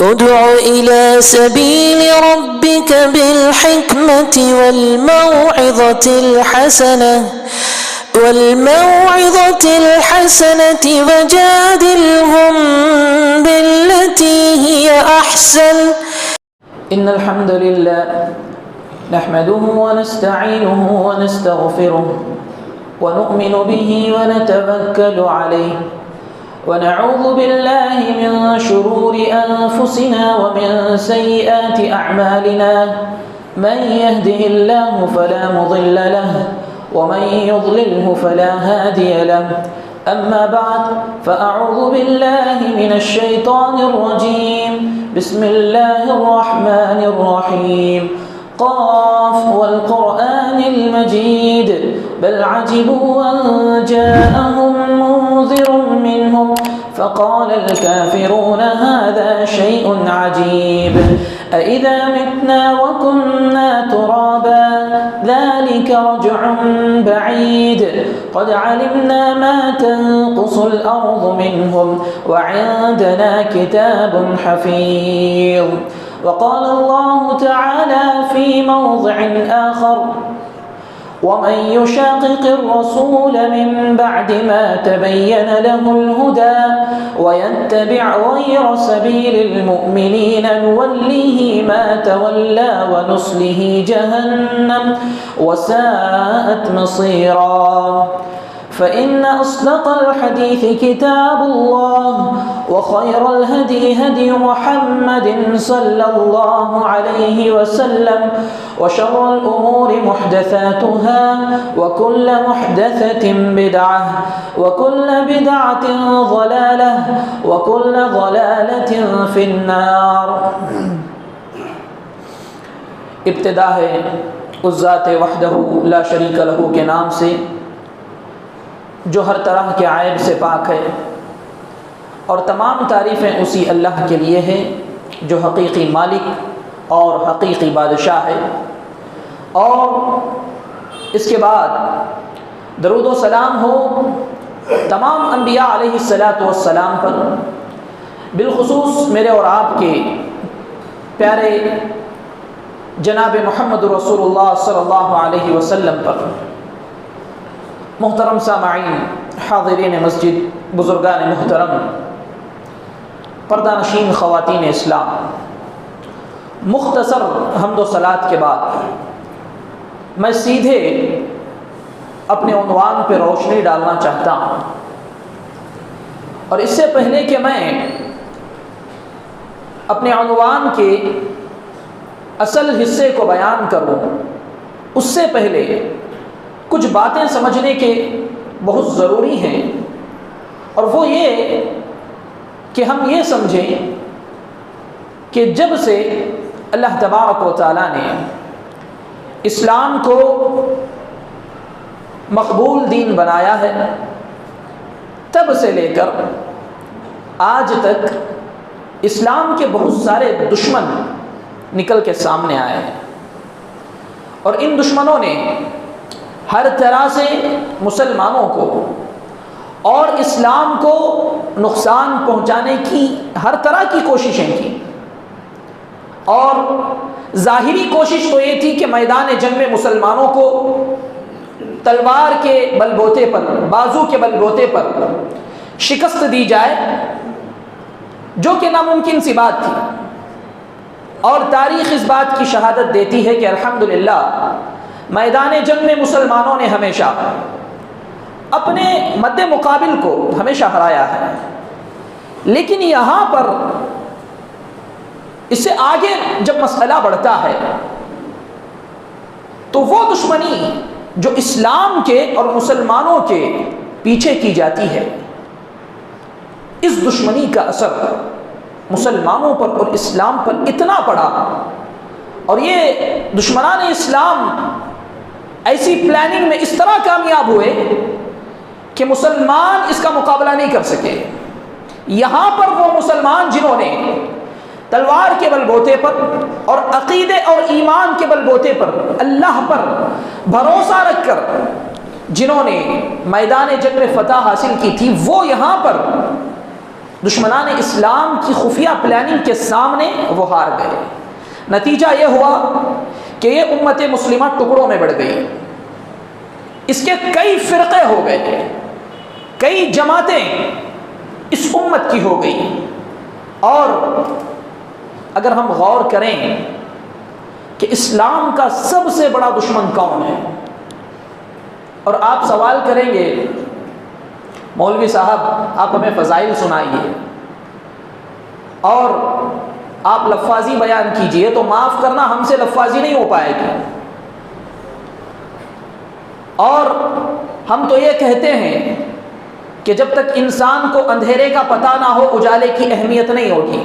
ادع إلى سبيل ربك بالحكمة والموعظة الحسنة وجادلهم بالتي هي أحسن إن الحمد لله نحمده ونستعينه ونستغفره ونؤمن به ونتوكل عليه ونعوذ بالله من شرور أنفسنا ومن سيئات أعمالنا من يهده الله فلا مضل له ومن يضلله فلا هادي له أما بعد فأعوذ بالله من الشيطان الرجيم بسم الله الرحمن الرحيم قاف والقرآن المجيد بل عجبوا أن جاءهم منذر منهم فقال الكافرون هذا شيء عجيب أإذا متنا وكنا ترابا ذلك رجع بعيد قد علمنا ما تنقص الأرض منهم وعندنا كتاب حفيظ وقال الله تعالى في موضع آخر ومن يشاقق الرسول من بعد ما تبين له الهدى ويتبع غير سبيل المؤمنين نوله ما تولى ونصله جهنم وساءت مصيرا فإن أصدق الحديث كتاب الله وخير الهدي هدي محمد صلى الله عليه وسلم وشر الأمور محدثاتها وكل محدثة بدعة وكل بدعة ضلالة وكل ضلالة في النار. ابتدا ہے اس ذات وحدہ لا شریک لہ کے نام سے جو ہر طرح کے عیب سے پاک ہے، اور تمام تعریفیں اسی اللہ کے لیے ہیں جو حقیقی مالک اور حقیقی بادشاہ ہے. اور اس کے بعد درود و سلام ہو تمام انبیاء علیہ السلام پر، بالخصوص میرے اور آپ کے پیارے جناب محمد رسول اللہ صلی اللہ علیہ وسلم پر. محترم سامعین، حاضرین مسجد، بزرگان محترم، پردہ نشین خواتین اسلام، مختصر حمد و صلات کے بعد میں سیدھے اپنے عنوان پہ روشنی ڈالنا چاہتا ہوں. اور اس سے پہلے کہ میں اپنے عنوان کے اصل حصے کو بیان کروں، اس سے پہلے کچھ باتیں سمجھنے کے بہت ضروری ہیں، اور وہ یہ کہ ہم یہ سمجھیں کہ جب سے اللہ تبارک و تعالیٰ نے اسلام کو مقبول دین بنایا ہے، تب سے لے کر آج تک اسلام کے بہت سارے دشمن نکل کے سامنے آئے ہیں، اور ان دشمنوں نے ہر طرح سے مسلمانوں کو اور اسلام کو نقصان پہنچانے کی ہر طرح کی کوششیں کی. اور ظاہری کوشش تو یہ تھی کہ میدان جنگ میں مسلمانوں کو تلوار کے بل بوتے پر، بازو کے بل بوتے پر شکست دی جائے، جو کہ ناممکن سی بات تھی. اور تاریخ اس بات کی شہادت دیتی ہے کہ الحمدللہ میدان جنگ میں مسلمانوں نے ہمیشہ اپنے مد مقابل کو ہمیشہ ہرایا ہے. لیکن یہاں پر اس سے آگے جب مسئلہ بڑھتا ہے تو وہ دشمنی جو اسلام کے اور مسلمانوں کے پیچھے کی جاتی ہے، اس دشمنی کا اثر مسلمانوں پر اور اسلام پر اتنا پڑا، اور یہ دشمنان اسلام ایسی پلاننگ میں اس طرح کامیاب ہوئے کہ مسلمان اس کا مقابلہ نہیں کر سکے. یہاں پر وہ مسلمان جنہوں نے تلوار کے بل بوتے پر اور عقیدے اور ایمان کے بل بوتے پر اللہ پر بھروسہ رکھ کر جنہوں نے میدان جنگ میں فتح حاصل کی تھی، وہ یہاں پر دشمنان اسلام کی خفیہ پلاننگ کے سامنے وہ ہار گئے۔ نتیجہ یہ ہوا کہ یہ امت مسلمہ ٹکڑوں میں بڑھ گئی، اس کے کئی فرقے ہو گئے، کئی جماعتیں اس امت کی ہو گئی۔ اور اگر ہم غور کریں کہ اسلام کا سب سے بڑا دشمن کون ہے، اور آپ سوال کریں گے مولوی صاحب آپ ہمیں فضائل سنائیے اور آپ لفاظی بیان کیجئے، تو معاف کرنا ہم سے لفاظی نہیں ہو پائے گی۔ اور ہم تو یہ کہتے ہیں کہ جب تک انسان کو اندھیرے کا پتہ نہ ہو اجالے کی اہمیت نہیں ہوگی۔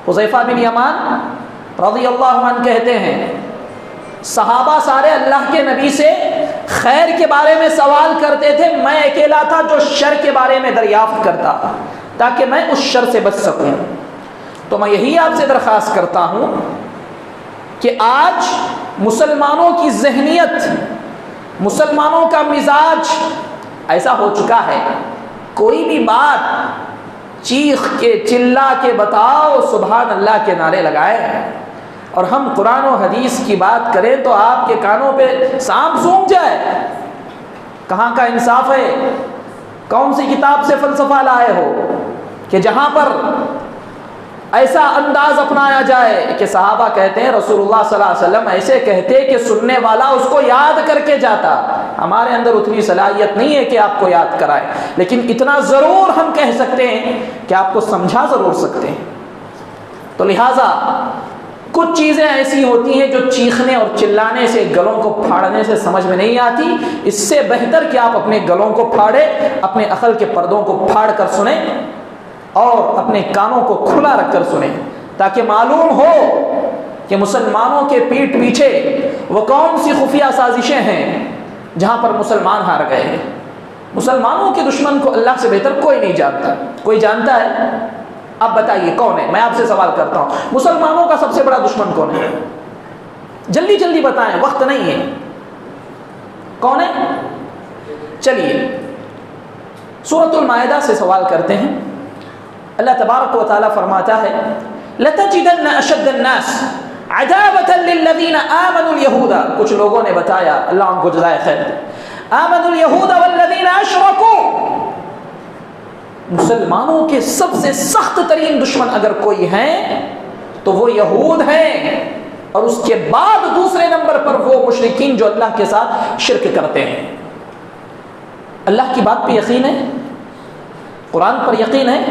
حذیفہ بن یمان رضی اللہ عنہ کہتے ہیں صحابہ سارے اللہ کے نبی سے خیر کے بارے میں سوال کرتے تھے، میں اکیلا تھا جو شر کے بارے میں دریافت کرتا تاکہ میں اس شر سے بچ سکوں۔ تو میں یہی آپ سے درخواست کرتا ہوں کہ آج مسلمانوں کی ذہنیت، مسلمانوں کا مزاج ایسا ہو چکا ہے، کوئی بھی بات چیخ کے چلا کے بتاؤ سبحان اللہ کے نعرے لگائے، اور ہم قرآن و حدیث کی بات کریں تو آپ کے کانوں پہ سانپ سونگ جائے۔ کہاں کا انصاف ہے؟ کون سی کتاب سے فلسفہ لائے ہو کہ جہاں پر ایسا انداز اپنایا جائے کہ صحابہ کہتے ہیں رسول اللہ صلی اللہ علیہ وسلم ایسے کہتے کہ سننے والا اس کو یاد کر کے جاتا۔ ہمارے اندر اتنی صلاحیت نہیں ہے کہ آپ کو یاد کرائے، لیکن اتنا ضرور ہم کہہ سکتے ہیں کہ آپ کو سمجھا ضرور سکتے ہیں۔ تو لہٰذا کچھ چیزیں ایسی ہوتی ہیں جو چیخنے اور چلانے سے، گلوں کو پھاڑنے سے سمجھ میں نہیں آتی۔ اس سے بہتر کہ آپ اپنے گلوں کو پھاڑیں، اپنے عقل کے پردوں کو پھاڑ کر سنیں اور اپنے کانوں کو کھلا رکھ کر سنیں، تاکہ معلوم ہو کہ مسلمانوں کے پیٹھ پیچھے وہ کون سی خفیہ سازشیں ہیں جہاں پر مسلمان ہار گئے ہیں۔ مسلمانوں کے دشمن کو اللہ سے بہتر کوئی نہیں جانتا۔ کوئی جانتا ہے؟ آپ بتائیے کون ہے؟ میں آپ سے سوال کرتا ہوں، مسلمانوں کا سب سے بڑا دشمن کون ہے؟ جلدی جلدی بتائیں، وقت نہیں ہے۔ کون ہے؟ چلیے سورۃ المائدہ سے سوال کرتے ہیں۔ اللہ تبارک و تعالیٰ فرماتا ہے لَتَجِدَنَّ أَشَدَّ النَّاسِ عَدَاوَةً لِلَّذِينَ آمَنُوا الْيَهُودَ، کچھ لوگوں نے بتایا، اللہ ان کو جزائے خیر دے، آمَنُوا الْيَهُودَ وَالَّذِينَ أَشْرَكُوا، مسلمانوں کے سب سے سخت ترین دشمن اگر کوئی ہیں تو وہ یہود ہیں، اور اس کے بعد دوسرے نمبر پر وہ مشرکین جو اللہ کے ساتھ شرک کرتے ہیں۔ اللہ کی بات پہ یقین ہے، قرآن پر یقین ہے،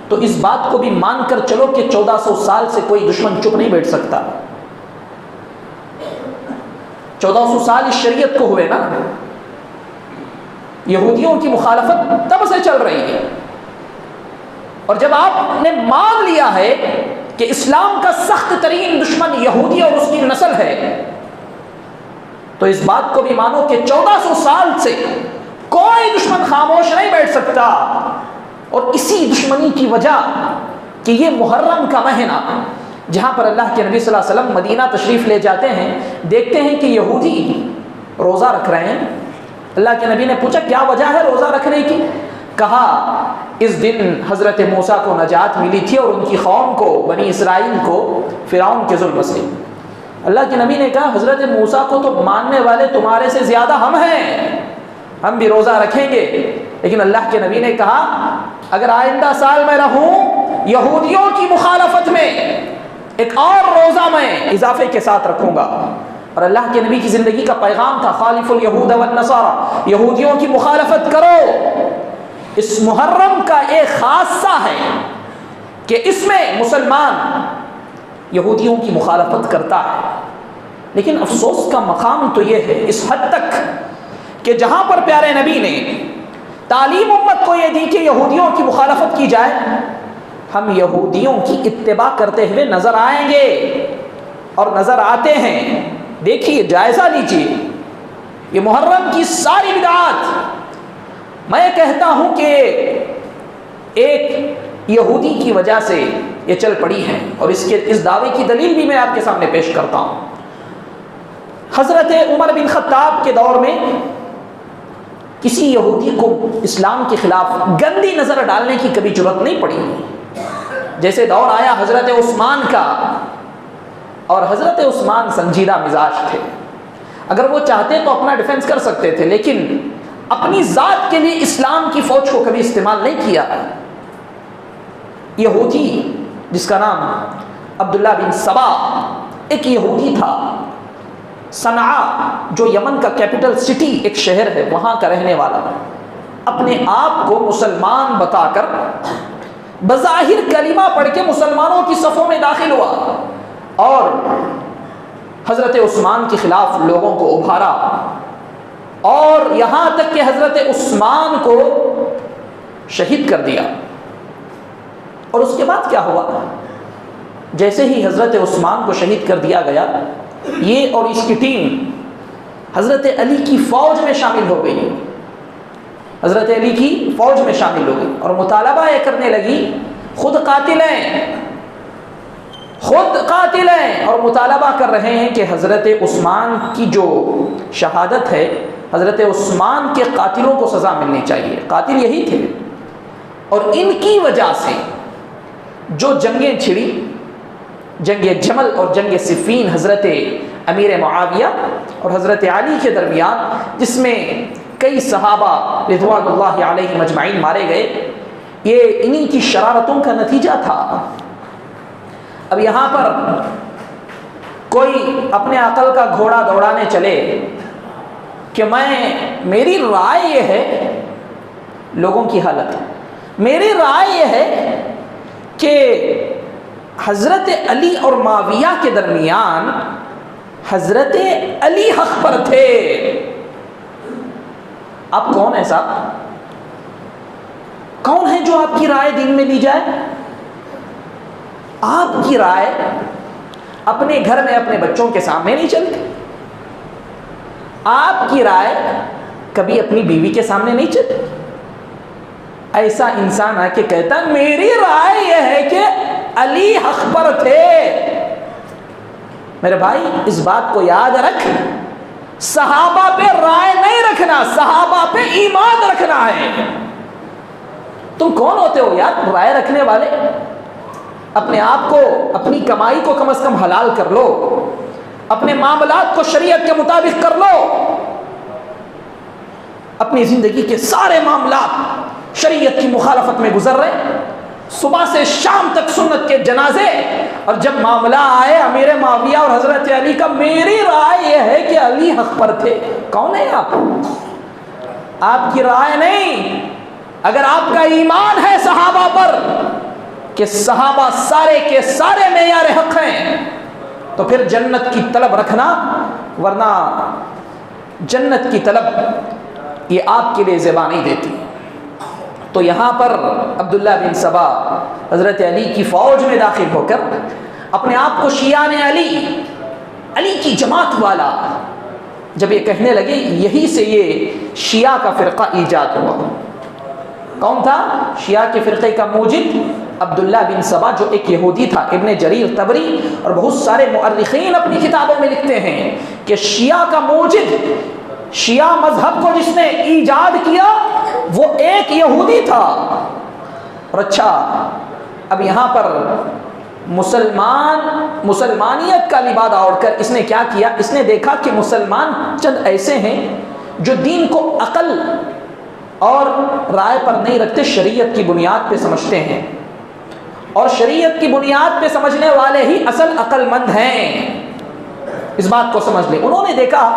تو اس بات کو بھی مان کر چلو کہ 1400 سال سے کوئی دشمن چپ نہیں بیٹھ سکتا۔ 1400 سال اس شریعت کو ہوئے نا، یہودیوں کی مخالفت تب سے چل رہی ہے، اور جب آپ نے مان لیا ہے کہ اسلام کا سخت ترین دشمن یہودی اور اس کی نسل ہے، تو اس بات کو بھی مانو کہ 1400 سال سے کوئی دشمن خاموش نہیں بیٹھ سکتا۔ اور اسی دشمنی کی وجہ کہ یہ محرم کا مہینہ جہاں پر اللہ کے نبی صلی اللہ علیہ وسلم مدینہ تشریف لے جاتے ہیں، دیکھتے ہیں کہ یہودی روزہ رکھ رہے ہیں۔ اللہ کے نبی نے پوچھا کیا وجہ ہے روزہ رکھنے کی؟ کہا اس دن حضرت موسیٰ کو نجات ملی تھی اور ان کی قوم کو، بنی اسرائیل کو، فرعون کے ظلم سے۔ اللہ کے نبی نے کہا حضرت موسیٰ کو تو ماننے والے تمہارے سے زیادہ ہم ہیں، ہم بھی روزہ رکھیں گے۔ لیکن اللہ کے نبی نے کہا اگر آئندہ سال میں رہوں یہودیوں کی مخالفت میں ایک اور روزہ میں اضافے کے ساتھ رکھوں گا۔ اور اللہ کے نبی کی زندگی کا پیغام تھا خالف الیہود والنصارى، یہودیوں کی مخالفت کرو۔ اس محرم کا ایک خاصہ ہے کہ اس میں مسلمان یہودیوں کی مخالفت کرتا ہے، لیکن افسوس کا مقام تو یہ ہے اس حد تک کہ جہاں پر پیارے نبی نے تعلیم امت کو یہ دی کہ یہودیوں کی مخالفت کی جائے، ہم یہودیوں کی اتباع کرتے ہوئے نظر آئیں گے اور نظر آتے ہیں۔ دیکھیے، جائزہ لیجیے یہ محرم کی ساری بدعات، میں کہتا ہوں کہ ایک یہودی کی وجہ سے یہ چل پڑی ہے، اور اس دعوے کی دلیل بھی میں آپ کے سامنے پیش کرتا ہوں۔ حضرت عمر بن خطاب کے دور میں کسی یہودی کو اسلام کے خلاف گندی نظر ڈالنے کی کبھی جرأت نہیں پڑی. جیسے دور آیا حضرت عثمان کا، اور حضرت عثمان سنجیدہ مزاج تھے. اگر وہ چاہتے تو اپنا ڈیفنس کر سکتے تھے، لیکن اپنی ذات کے لیے اسلام کی فوج کو کبھی استعمال نہیں کیا. یہودی جس کا نام عبداللہ بن سبا، ایک یہودی تھا، صنعاء جو یمن کا کیپٹل سٹی ایک شہر ہے وہاں کا رہنے والا، اپنے آپ کو مسلمان بتا کر بظاہر کلمہ پڑھ کے مسلمانوں کی صفوں میں داخل ہوا اور حضرت عثمان کے خلاف لوگوں کو ابھارا، اور یہاں تک کہ حضرت عثمان کو شہید کر دیا. اور اس کے بعد کیا ہوا؟ جیسے ہی حضرت عثمان کو شہید کر دیا گیا، یہ اور اس کی ٹیم حضرت علی کی فوج میں شامل ہو گئی، حضرت علی کی فوج میں شامل ہو گئی، اور مطالبہ یہ کرنے لگی خود قاتل ہیں، اور مطالبہ کر رہے ہیں کہ حضرت عثمان کی جو شہادت ہے، حضرت عثمان کے قاتلوں کو سزا ملنی چاہیے. قاتل یہی تھے، اور ان کی وجہ سے جو جنگیں چھڑی، جنگ جمل اور جنگ صفین حضرت امیر معاویہ اور حضرت علی کے درمیان، جس میں کئی صحابہ رضوان اللہ علیہم اجمعین مارے گئے، یہ انہی کی شرارتوں کا نتیجہ تھا. اب یہاں پر کوئی اپنے عقل کا گھوڑا دوڑانے چلے کہ میری رائے یہ ہے، لوگوں کی حالت، میری رائے یہ ہے کہ حضرت علی اور معاویہ کے درمیان حضرت علی حق پر تھے. آپ کون ہیں صاحب؟ کون ہے جو آپ کی رائے دین میں لی جائے؟ آپ کی رائے اپنے گھر میں اپنے بچوں کے سامنے نہیں چلتی، آپ کی رائے کبھی اپنی بیوی کے سامنے نہیں چلتی. ایسا انسان آ کے کہتا ہے میری رائے یہ ہے کہ علی حق پر تھے. میرے بھائی اس بات کو یاد رکھ، صحابہ پہ رائے نہیں رکھنا، صحابہ پہ ایمان رکھنا ہے. تم کون ہوتے ہو یار رائے رکھنے والے؟ اپنے آپ کو، اپنی کمائی کو کم از کم حلال کر لو، اپنے معاملات کو شریعت کے مطابق کر لو. اپنی زندگی کے سارے معاملات شریعت کی مخالفت میں گزر رہے، صبح سے شام تک سنت کے جنازے، اور جب معاملہ آئے امیر معاویہ اور حضرت علی کا، میری رائے یہ ہے کہ علی حق پر تھے. کون ہے آپ؟ آپ کی رائے نہیں. اگر آپ کا ایمان ہے صحابہ پر کہ صحابہ سارے کے سارے معیار حق ہیں، تو پھر جنت کی طلب رکھنا، ورنہ جنت کی طلب یہ آپ کے لیے زبان نہیں دیتی. تو یہاں پر عبداللہ بن سبا حضرت علی کی فوج میں داخل ہو کر اپنے آپ کو شیعان علی کی جماعت والا جب یہ کہنے لگے، یہی سے یہ شیعہ کا فرقہ ایجاد ہوا. کون تھا شیعہ کے فرقے کا موجد؟ عبداللہ بن سبا، جو ایک یہودی تھا. ابن جریر طبری اور بہت سارے مؤرخین اپنی کتابوں میں لکھتے ہیں کہ شیعہ کا موجد، شیعہ مذہب کو جس نے ایجاد کیا، وہ ایک یہودی تھا. اور اچھا، اب یہاں پر مسلمانیت کا لبادہ اوڑھ کر اس نے کیا کیا؟ اس نے دیکھا کہ مسلمان چند ایسے ہیں جو دین کو عقل اور رائے پر نہیں رکھتے، شریعت کی بنیاد پہ سمجھتے ہیں، اور شریعت کی بنیاد پہ سمجھنے والے ہی اصل عقل مند ہیں. اس بات کو سمجھ لیں. انہوں نے دیکھا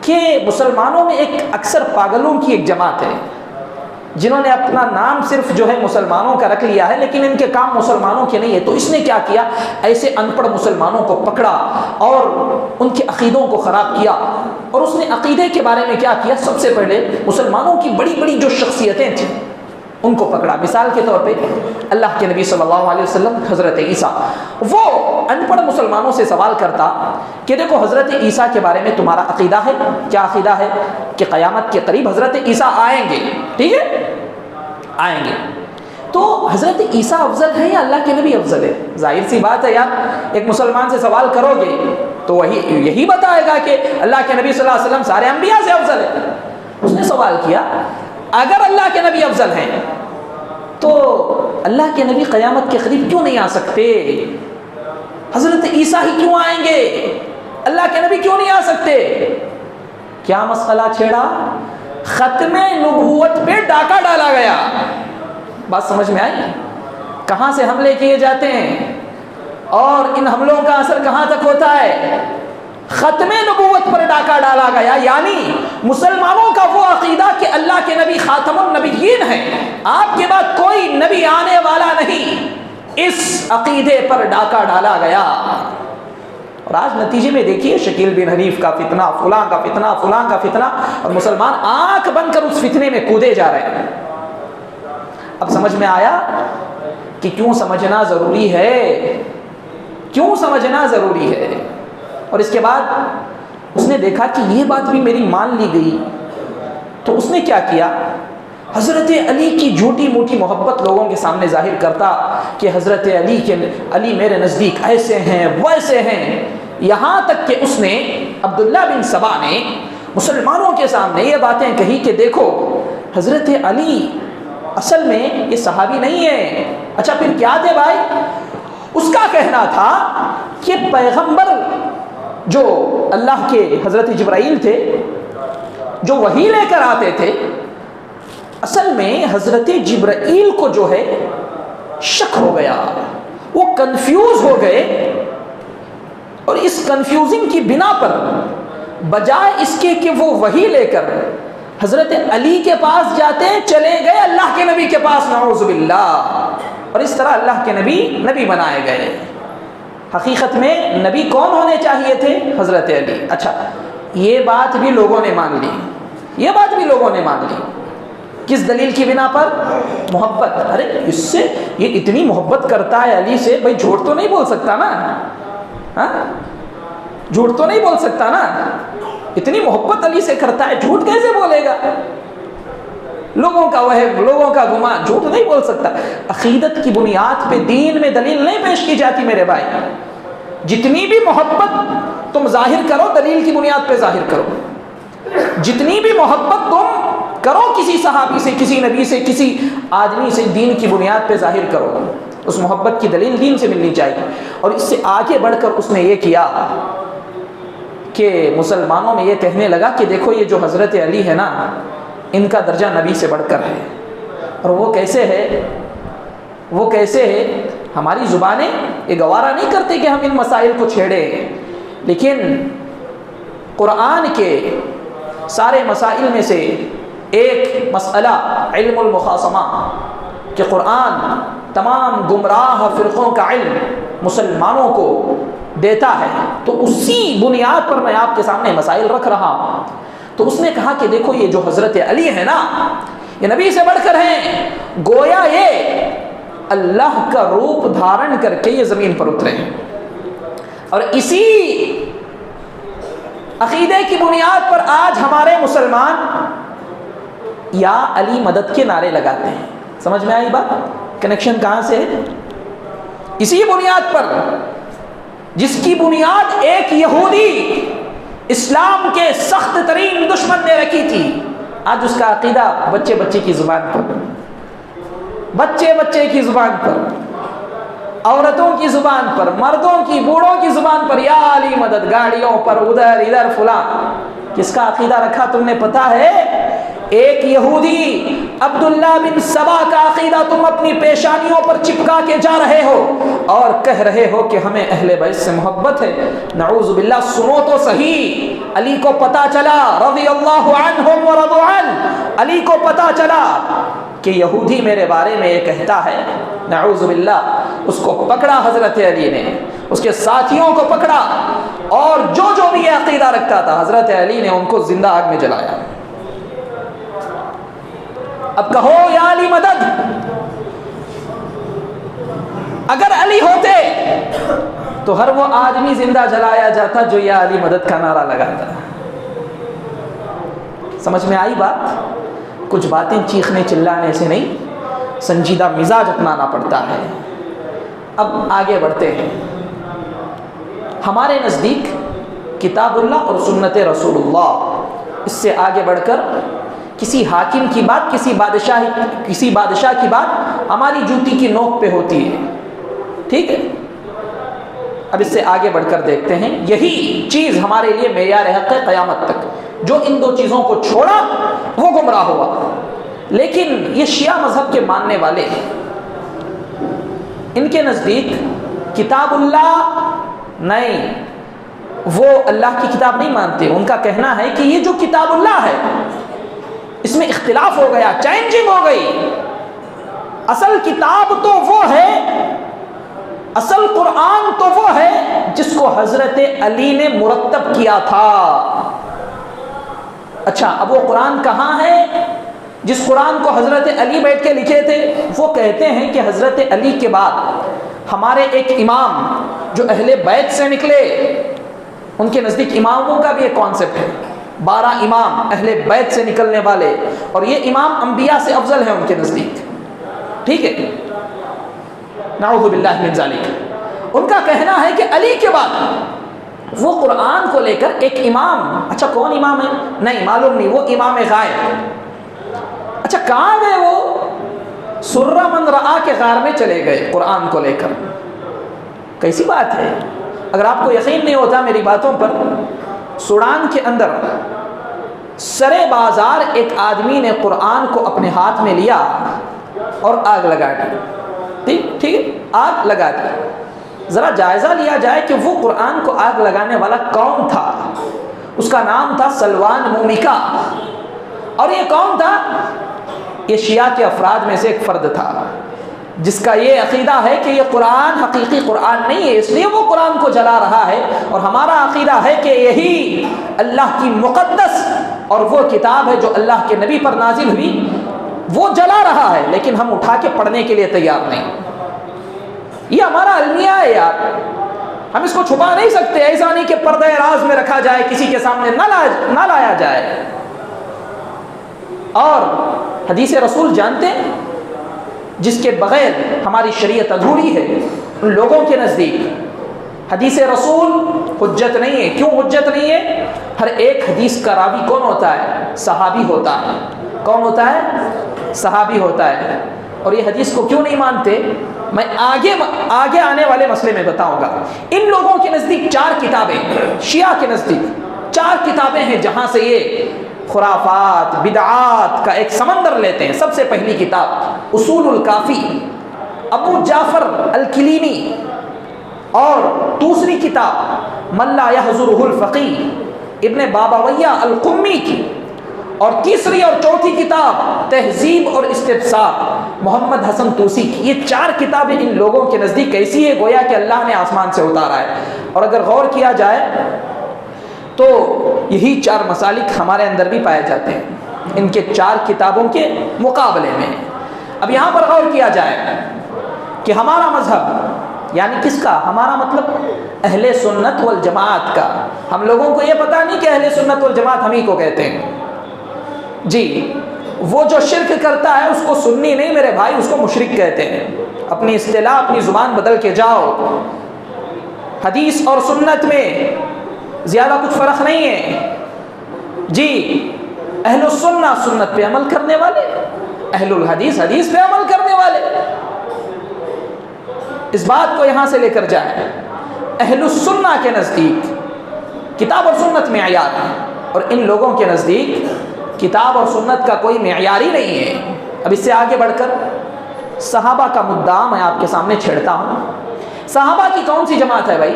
کہ مسلمانوں میں ایک اکثر پاگلوں کی ایک جماعت ہے، جنہوں نے اپنا نام صرف جو ہے مسلمانوں کا رکھ لیا ہے، لیکن ان کے کام مسلمانوں کے نہیں ہے. تو اس نے کیا کیا؟ ایسے ان پڑھ مسلمانوں کو پکڑا اور ان کے عقیدوں کو خراب کیا. اور اس نے عقیدے کے بارے میں کیا کیا؟ سب سے پہلے مسلمانوں کی بڑی بڑی جو شخصیتیں تھیں ان کو پکڑا. مثال کے طور پہ اللہ کے نبی صلی اللہ علیہ وسلم، حضرت عیسیٰ. وہ ان پڑھ مسلمانوں سے سوال کرتا کہ دیکھو حضرت عیسیٰ کے بارے میں تمہارا عقیدہ ہے؟ کیا عقیدہ ہے؟ کہ قیامت کے قریب حضرت عیسیٰ آئیں گے. ٹھیک ہے، آئیں گے. تو حضرت عیسیٰ افضل ہے یا اللہ کے نبی افضل ہے؟ ظاہر سی بات ہے یار، ایک مسلمان سے سوال کرو گے تو وہی یہی بتائے گا کہ اللہ کے نبی صلی اللہ علیہ وسلم سارے انبیاء سے افضل ہے. اس نے سوال کیا اگر اللہ کے نبی افضل ہیں تو اللہ کے نبی قیامت کے قریب کیوں نہیں آ سکتے؟ حضرت عیسیٰ ہی کیوں آئیں گے؟ اللہ کے نبی کیوں نہیں آ سکتے؟ کیا مسئلہ چھیڑا؟ ختم نبوت پہ ڈاکہ ڈالا گیا۔ بات سمجھ میں آئی؟ کہاں سے حملے کیے جاتے ہیں اور ان حملوں کا اثر کہاں تک ہوتا ہے؟ ختم نبوت پر ڈاکہ ڈالا گیا، یعنی مسلمانوں کا وہ عقیدہ کہ اللہ کے نبی خاتم النبیین ہیں، آپ کے بعد کوئی نبی آنے والا نہیں، اس عقیدے پر ڈاکہ ڈالا گیا۔ اور آج نتیجے میں دیکھیے شکیل بن حنیف کا فتنہ، فلاں کا فتنہ، فلاں کا فتنہ، اور مسلمان آنکھ بند کر اس فتنے میں کودے جا رہے ہیں۔ اب سمجھ میں آیا کہ کیوں سمجھنا ضروری ہے، کیوں سمجھنا ضروری ہے۔ اور اس کے بعد اس نے دیکھا کہ یہ بات بھی میری مان لی گئی، تو اس نے کیا کیا؟ حضرت علی کی جھوٹی موٹی محبت لوگوں کے سامنے ظاہر کرتا کہ حضرت علی میرے نزدیک ایسے ہیں ویسے ہیں، یہاں تک کہ اس نے عبداللہ بن سبا نے مسلمانوں کے سامنے یہ باتیں کہی کہ دیکھو حضرت علی اصل میں یہ صحابی نہیں ہے۔ اچھا پھر کیا تھے بھائی؟ اس کا کہنا تھا کہ پیغمبر جو اللہ کے حضرت جبرائیل تھے جو وحی لے کر آتے تھے، اصل میں حضرت جبرائیل کو جو ہے شک ہو گیا، وہ کنفیوز ہو گئے، اور اس کنفیوزنگ کی بنا پر بجائے اس کے کہ وہ وحی لے کر حضرت علی کے پاس جاتے چلے گئے اللہ کے نبی کے پاس، نعوذ باللہ، اور اس طرح اللہ کے نبی بنائے گئے۔ حقیقت میں نبی کون ہونے چاہیے تھے؟ حضرت علی۔ اچھا یہ بات بھی لوگوں نے مان لی، یہ بات بھی لوگوں نے مان لی، کس دلیل کی بنا پر؟ محبت۔ ارے اس سے یہ اتنی محبت کرتا ہے علی سے، بھائی جھوٹ تو نہیں بول سکتا نا، ہاں جھوٹ تو نہیں بول سکتا نا، اتنی محبت علی سے کرتا ہے، جھوٹ کیسے بولے گا؟ لوگوں کا وہم، لوگوں کا گمان، جھوٹ نہیں بول سکتا۔ عقیدت کی بنیاد پہ دین میں دلیل نہیں پیش کی جاتی میرے بھائی، جتنی بھی محبت تم ظاہر کرو دلیل کی بنیاد پہ ظاہر کرو، جتنی بھی محبت تم کرو کسی صحابی سے، کسی نبی سے، کسی آدمی سے، دین کی بنیاد پہ ظاہر کرو، اس محبت کی دلیل دین سے ملنی چاہیے۔ اور اس سے آگے بڑھ کر اس نے یہ کیا کہ مسلمانوں میں یہ کہنے لگا کہ دیکھو یہ جو حضرت علی ہے نا، ان کا درجہ نبی سے بڑھ کر ہے، اور وہ کیسے ہے؟ وہ کیسے ہے؟ ہماری زبانیں یہ گوارا نہیں کرتے کہ ہم ان مسائل کو چھیڑیں، لیکن قرآن کے سارے مسائل میں سے ایک مسئلہ علم المخاصمہ، کہ قرآن تمام گمراہ فرقوں کا علم مسلمانوں کو دیتا ہے، تو اسی بنیاد پر میں آپ کے سامنے مسائل رکھ رہا ہوں۔ تو اس نے کہا کہ دیکھو یہ جو حضرت علی ہے نا، یہ نبی سے بڑھ کر ہیں، گویا یہ اللہ کا روپ دھارن کر کے یہ زمین پر اترے ہیں، اور اسی عقیدے کی بنیاد پر آج ہمارے مسلمان یا علی مدد کے نعرے لگاتے ہیں۔ سمجھ میں آئی بات؟ کنیکشن کہاں سے ہے؟ اسی بنیاد پر جس کی بنیاد ایک یہودی اسلام کے سخت ترین دشمن نے رکھی تھی، آج اس کا عقیدہ بچے بچے کی زبان پر، بچے بچے کی زبان پر، عورتوں کی زبان پر، مردوں کی، بوڑھوں کی زبان پر، یا علی مدد، گاڑیوں پر، ادھر فلاں۔ کس کا عقیدہ رکھا تم نے پتا ہے؟ ایک یہودی عبداللہ بن سبا کا عقیدہ تم اپنی پیشانیوں پر چپکا کے جا رہے ہو اور کہہ رہے ہو کہ ہمیں اہل بیت سے محبت ہے۔ نعوذ باللہ، سنو تو صحیح، علی کو پتا چلا رضی اللہ عنہم ورضوا عنہ، علی کو پتا چلا کہ یہودی میرے بارے میں یہ کہتا ہے، نعوذ باللہ، اس کو پکڑا حضرت علی نے، اس کے ساتھیوں کو پکڑا، اور جو بھی یہ عقیدہ رکھتا تھا حضرت علی نے ان کو زندہ آگ میں جلایا۔ اب کہو یا علی مدد، اگر علی ہوتے تو ہر وہ آدمی زندہ جلایا جاتا جو یا علی مدد کا نعرہ لگاتا۔ سمجھ میں آئی بات؟ کچھ باتیں چیخنے چلانے سے نہیں، سنجیدہ مزاج اپنانا پڑتا ہے۔ اب آگے بڑھتے ہیں۔ ہمارے نزدیک کتاب اللہ اور سنت رسول اللہ، اس سے آگے بڑھ کر کسی حاکم کی بات، کسی بادشاہ کی بات ہماری جوتی کی نوک پہ ہوتی ہے. ٹھیک ہے. اب اس سے آگے بڑھ کر دیکھتے ہیں. یہی چیز ہمارے لیے معیار حق ہے قیامت تک. جو ان دو چیزوں کو چھوڑا وہ گمراہ ہوا. لیکن یہ شیعہ مذہب کے ماننے والے، ان کے نزدیک کتاب اللہ نہیں، وہ اللہ کی کتاب نہیں مانتے. ان کا کہنا ہے کہ یہ جو کتاب اللہ ہے اس میں اختلاف ہو گیا، چینجنگ ہو گئی. اصل کتاب تو وہ ہے، اصل قرآن تو وہ ہے جس کو حضرت علی نے مرتب کیا تھا. اچھا، اب وہ قرآن کہاں ہے جس قرآن کو حضرت علی بیٹھ کے لکھے تھے؟ وہ کہتے ہیں کہ حضرت علی کے بعد ہمارے ایک امام جو اہل بیت سے نکلے، ان کے نزدیک اماموں کا بھی ایک کانسیپٹ ہے، 12 امام اہل بیت سے نکلنے والے، اور یہ امام انبیاء سے افضل ہیں ان کے نزدیک. ٹھیک ہے، نعوذ باللہ من ذالک. ان کا کہنا ہے کہ علی کے بعد وہ قرآن کو لے کر ایک امام، اچھا کون امام ہے؟ نہیں معلوم نہیں، وہ امام غائب. اچھا کہاں گئے وہ؟ سرہ من رآ کے غار میں چلے گئے قرآن کو لے کر. کیسی بات ہے؟ اگر آپ کو یقین نہیں ہوتا میری باتوں پر، سوڈان کے اندر سرے بازار ایک آدمی نے قرآن کو اپنے ہاتھ میں لیا اور آگ لگا دی. ٹھیک ہے، آگ لگا دی. ذرا جائزہ لیا جائے کہ وہ قرآن کو آگ لگانے والا کون تھا. اس کا نام تھا سلوان مومکا. اور یہ کون تھا؟ یہ شیعہ کے افراد میں سے ایک فرد تھا جس کا یہ عقیدہ ہے کہ یہ قرآن حقیقی قرآن نہیں ہے، اس لیے وہ قرآن کو جلا رہا ہے. اور ہمارا عقیدہ ہے کہ یہی اللہ کی مقدس اور وہ کتاب ہے جو اللہ کے نبی پر نازل ہوئی، وہ جلا رہا ہے، لیکن ہم اٹھا کے پڑھنے کے لیے تیار نہیں. یہ ہمارا المیہ ہے یار، ہم اس کو چھپا نہیں سکتے. ایسا نہیں کہ پردہ راز میں رکھا جائے، کسی کے سامنے نہ لایا جائے. اور حدیث رسول جانتے ہیں جس کے بغیر ہماری شریعت ادھوری ہے. ان لوگوں کے نزدیک حدیث رسول حجت نہیں ہے. کیوں حجت نہیں ہے؟ ہر ایک حدیث کا راوی کون ہوتا ہے؟ صحابی ہوتا ہے. کون ہوتا ہے؟ صحابی ہوتا ہے. اور یہ حدیث کو کیوں نہیں مانتے میں آگے آنے والے مسئلے میں بتاؤں گا. ان لوگوں کے نزدیک 4 کتابیں، شیعہ کے نزدیک 4 کتابیں ہیں جہاں سے یہ خرافات بدعات کا ایک سمندر لیتے ہیں. سب سے پہلی کتاب اصول الکافی ابو جعفر الکلینی، اور دوسری کتاب من لا يحضره الفقیہ ابن بابویہ القمی کی، اور تیسری اور چوتھی کتاب تہذیب اور استبصار محمد حسن طوسی کی. یہ 4 کتابیں ان لوگوں کے نزدیک کیسی ہے؟ گویا کہ اللہ نے آسمان سے اتارا ہے. اور اگر غور کیا جائے تو یہی 4 مسالک ہمارے اندر بھی پائے جاتے ہیں ان کے 4 کتابوں کے مقابلے میں. اب یہاں پر غور کیا جائے کہ ہمارا مذہب یعنی کس کا؟ ہمارا مطلب اہل سنت والجماعت کا. ہم لوگوں کو یہ پتہ نہیں کہ اہل سنت والجماعت ہم ہی کو کہتے ہیں. جی، وہ جو شرک کرتا ہے اس کو سنی نہیں میرے بھائی، اس کو مشرک کہتے ہیں. اپنی اصطلاح اپنی زبان بدل کے جاؤ. حدیث اور سنت میں زیادہ کچھ فرق نہیں ہے. جی، اہل السنہ سنت پہ عمل کرنے والے، اہل الحدیث حدیث پہ عمل کرنے والے. اس بات کو یہاں سے لے کر جائیں. اہل السنہ کے نزدیک کتاب اور سنت معیار ہے، اور ان لوگوں کے نزدیک کتاب اور سنت کا کوئی معیار ہی نہیں ہے. اب اس سے آگے بڑھ کر صحابہ کا مدعا میں آپ کے سامنے چھیڑتا ہوں. صحابہ کی کون سی جماعت ہے بھائی؟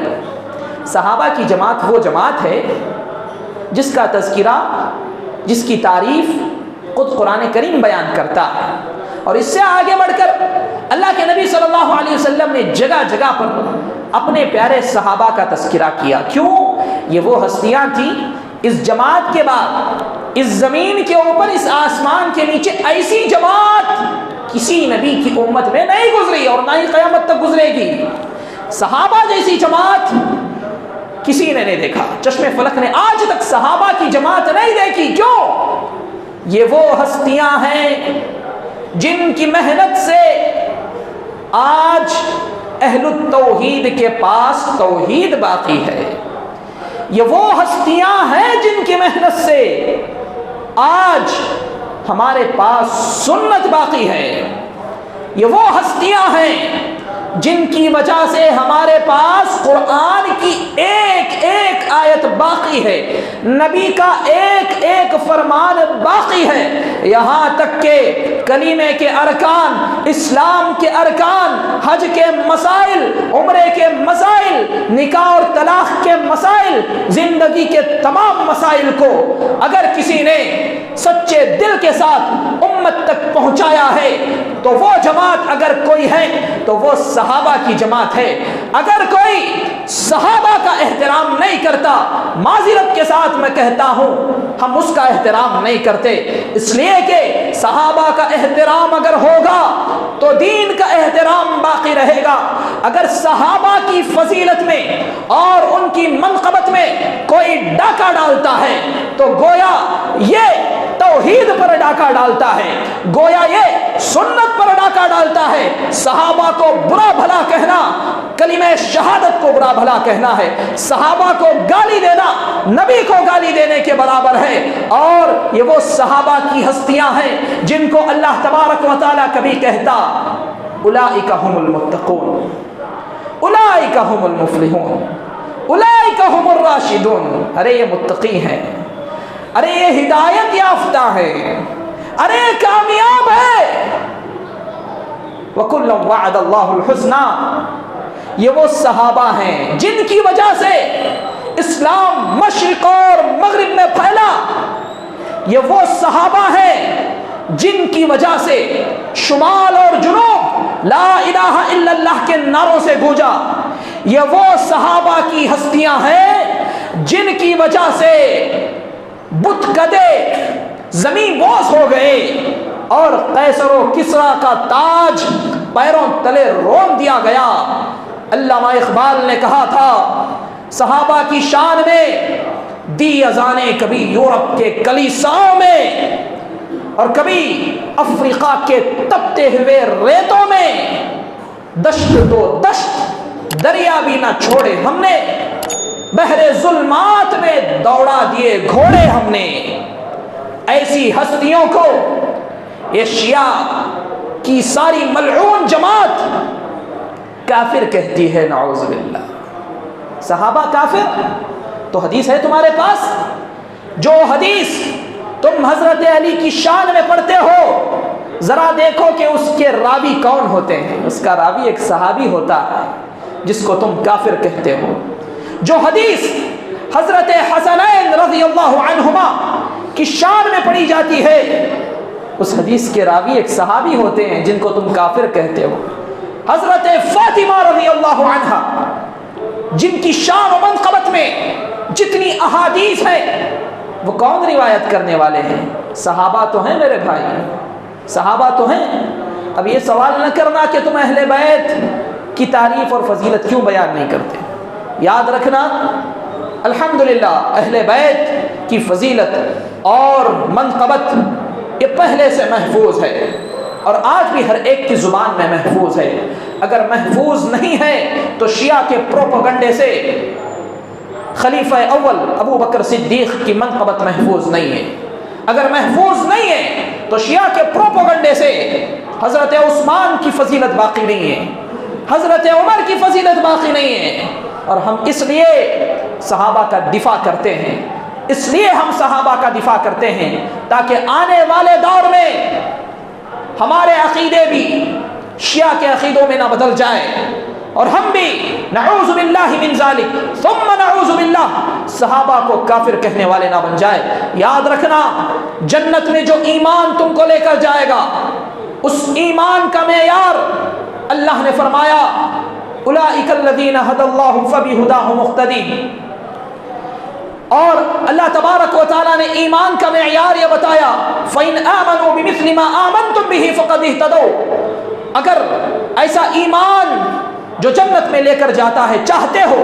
صحابہ کی جماعت وہ جماعت ہے جس کا تذکرہ، جس کی تعریف خود قرآن کریم بیان کرتا ہے. اور اس سے آگے بڑھ کر اللہ کے نبی صلی اللہ علیہ وسلم نے جگہ جگہ پر اپنے پیارے صحابہ کا تذکرہ کیا. کیوں؟ یہ وہ ہستیاں تھیں اس جماعت کے بعد اس زمین کے اوپر، اس آسمان کے نیچے ایسی جماعت کسی نبی کی امت میں نہیں گزری اور نہ ہی قیامت تک گزرے گی. صحابہ جیسی جماعت کسی نے نہیں دیکھا. چشم فلک نے آج تک صحابہ کی جماعت نہیں دیکھی. کیوں؟ یہ وہ ہستیاں ہیں جن کی محنت سے آج اہل التوحید کے پاس توحید باقی ہے. یہ وہ ہستیاں ہیں جن کی محنت سے آج ہمارے پاس سنت باقی ہے، یہ وہ ہستیاں ہیں جن کی وجہ سے ہمارے پاس قرآن کی ایک ایک آیت باقی ہے، نبی کا ایک ایک فرمان باقی ہے، یہاں تک کہ کلیمے کے ارکان، اسلام کے ارکان، حج کے مسائل، عمرے کے مسائل، نکاح اور طلاق کے مسائل، زندگی کے تمام مسائل کو اگر کسی نے سچے دل کے ساتھ امت تک پہنچایا ہے تو وہ جماعت اگر کوئی ہے تو وہ صحابہ کی جماعت ہے۔ اگر کوئی صحابہ کا احترام نہیں کرتا، معذرت کے ساتھ میں کہتا ہوں ہم اس کا احترام نہیں کرتے، اس لیے کہ صحابہ کا احترام اگر ہوگا تو دین کا احترام باقی رہے گا۔ اگر صحابہ کی فضیلت میں اور ان کی منقبت میں کوئی ڈاکہ ڈالتا ہے تو گویا یہ توحید پر ڈاکہ ڈالتا ہے، گویا یہ سنت پر ڈاکہ ڈالتا ہے۔ صحابہ کو برا بھلا کہنا کلمہ شہادت کو برا بھلا کہنا ہے، صحابہ کو گالی دینا نبی کو گالی دینے کے برابر ہے۔ اور یہ وہ صحابہ کی ہستیاں ہیں جن کو اللہ تبارک و تعالیٰ کبھی کہتا اولئک هم المتقون، اولئک هم المفلحون، اولئک هم الراشدون، ارے یہ متقی ہیں، ارے یہ ہدایت یافتہ ہے، ارے یہ کامیاب ہے۔ وَكُلًّا وَعَدَ اللَّهُ الْحُسْنَى، یہ وہ صحابہ ہیں جن کی وجہ سے اسلام مشرق اور مغرب میں پھیلا، یہ وہ صحابہ ہیں جن کی وجہ سے شمال اور جنوب لا الہ الا اللہ کے نعروں سے گونجا، یہ وہ صحابہ کی ہستیاں ہیں جن کی وجہ سے بت کدے زمین بوس ہو گئے اور قیصر و کسریٰ کا تاج پیروں تلے رون دیا گیا۔ علامہ اقبال نے کہا تھا صحابہ کی شان میں دی اذانیں کبھی یورپ کے کلیساؤں میں اور کبھی افریقہ کے تپتے ہوئے ریتوں میں، دشت تو دشت دریا بھی نہ چھوڑے ہم نے، بحر ظلمات میں دوڑا دیے گھوڑے ہم نے۔ ایسی ہستیوں کو یہ شیعہ کی ساری ملعون جماعت کافر کہتی ہے، نعوذ باللہ۔ صحابہ کافر؟ تو حدیث ہے تمہارے پاس؟ جو حدیث تم حضرت علی کی شان میں پڑھتے ہو ذرا دیکھو کہ اس کے راوی کون ہوتے ہیں۔ اس کا راوی ایک صحابی ہوتا ہے جس کو تم کافر کہتے ہو۔ جو حدیث حضرت حسنین رضی اللہ عنہما کی شان میں پڑھی جاتی ہے اس حدیث کے راوی ایک صحابی ہوتے ہیں جن کو تم کافر کہتے ہو۔ حضرت فاطمہ رضی اللہ عنہا جن کی شان و منقبت میں جتنی احادیث ہیں وہ کون روایت کرنے والے ہیں؟ صحابہ تو ہیں میرے بھائی، صحابہ تو ہیں۔ اب یہ سوال نہ کرنا کہ تم اہل بیت کی تعریف اور فضیلت کیوں بیان نہیں کرتے۔ یاد رکھنا الحمدللہ اہل بیت کی فضیلت اور منقبت یہ پہلے سے محفوظ ہے اور آج بھی ہر ایک کی زبان میں محفوظ ہے۔ اگر محفوظ نہیں ہے تو شیعہ کے پروپیگنڈے سے خلیفہ اول ابو بکر صدیق کی منقبت محفوظ نہیں ہے، اگر محفوظ نہیں ہے تو شیعہ کے پروپیگنڈے سے حضرت عثمان کی فضیلت باقی نہیں ہے، حضرت عمر کی فضیلت باقی نہیں ہے۔ اور ہم اس لیے صحابہ کا دفاع کرتے ہیں، اس لیے ہم صحابہ کا دفاع کرتے ہیں تاکہ آنے والے دور میں ہمارے عقیدے بھی شیعہ کے عقیدوں میں نہ بدل جائے اور ہم بھی نعوذ باللہ من ذالک ثم نعوذ باللہ صحابہ کو کافر کہنے والے نہ بن جائے۔ یاد رکھنا جنت میں جو ایمان تم کو لے کر جائے گا اس ایمان کا معیار اللہ نے فرمایا اولئک الذین ھدی اللہ فبہداہ مقتدی، اور اللہ تبارک و تعالیٰ نے ایمان کا معیار یہ بتایا فَإِنْ آمَنُوا بِمِثْلِ مَا آمَنْتُمْ بِهِ فَقَدْ اهْتَدَوْا، اگر ایسا ایمان جو جنت میں لے کر جاتا ہے چاہتے ہو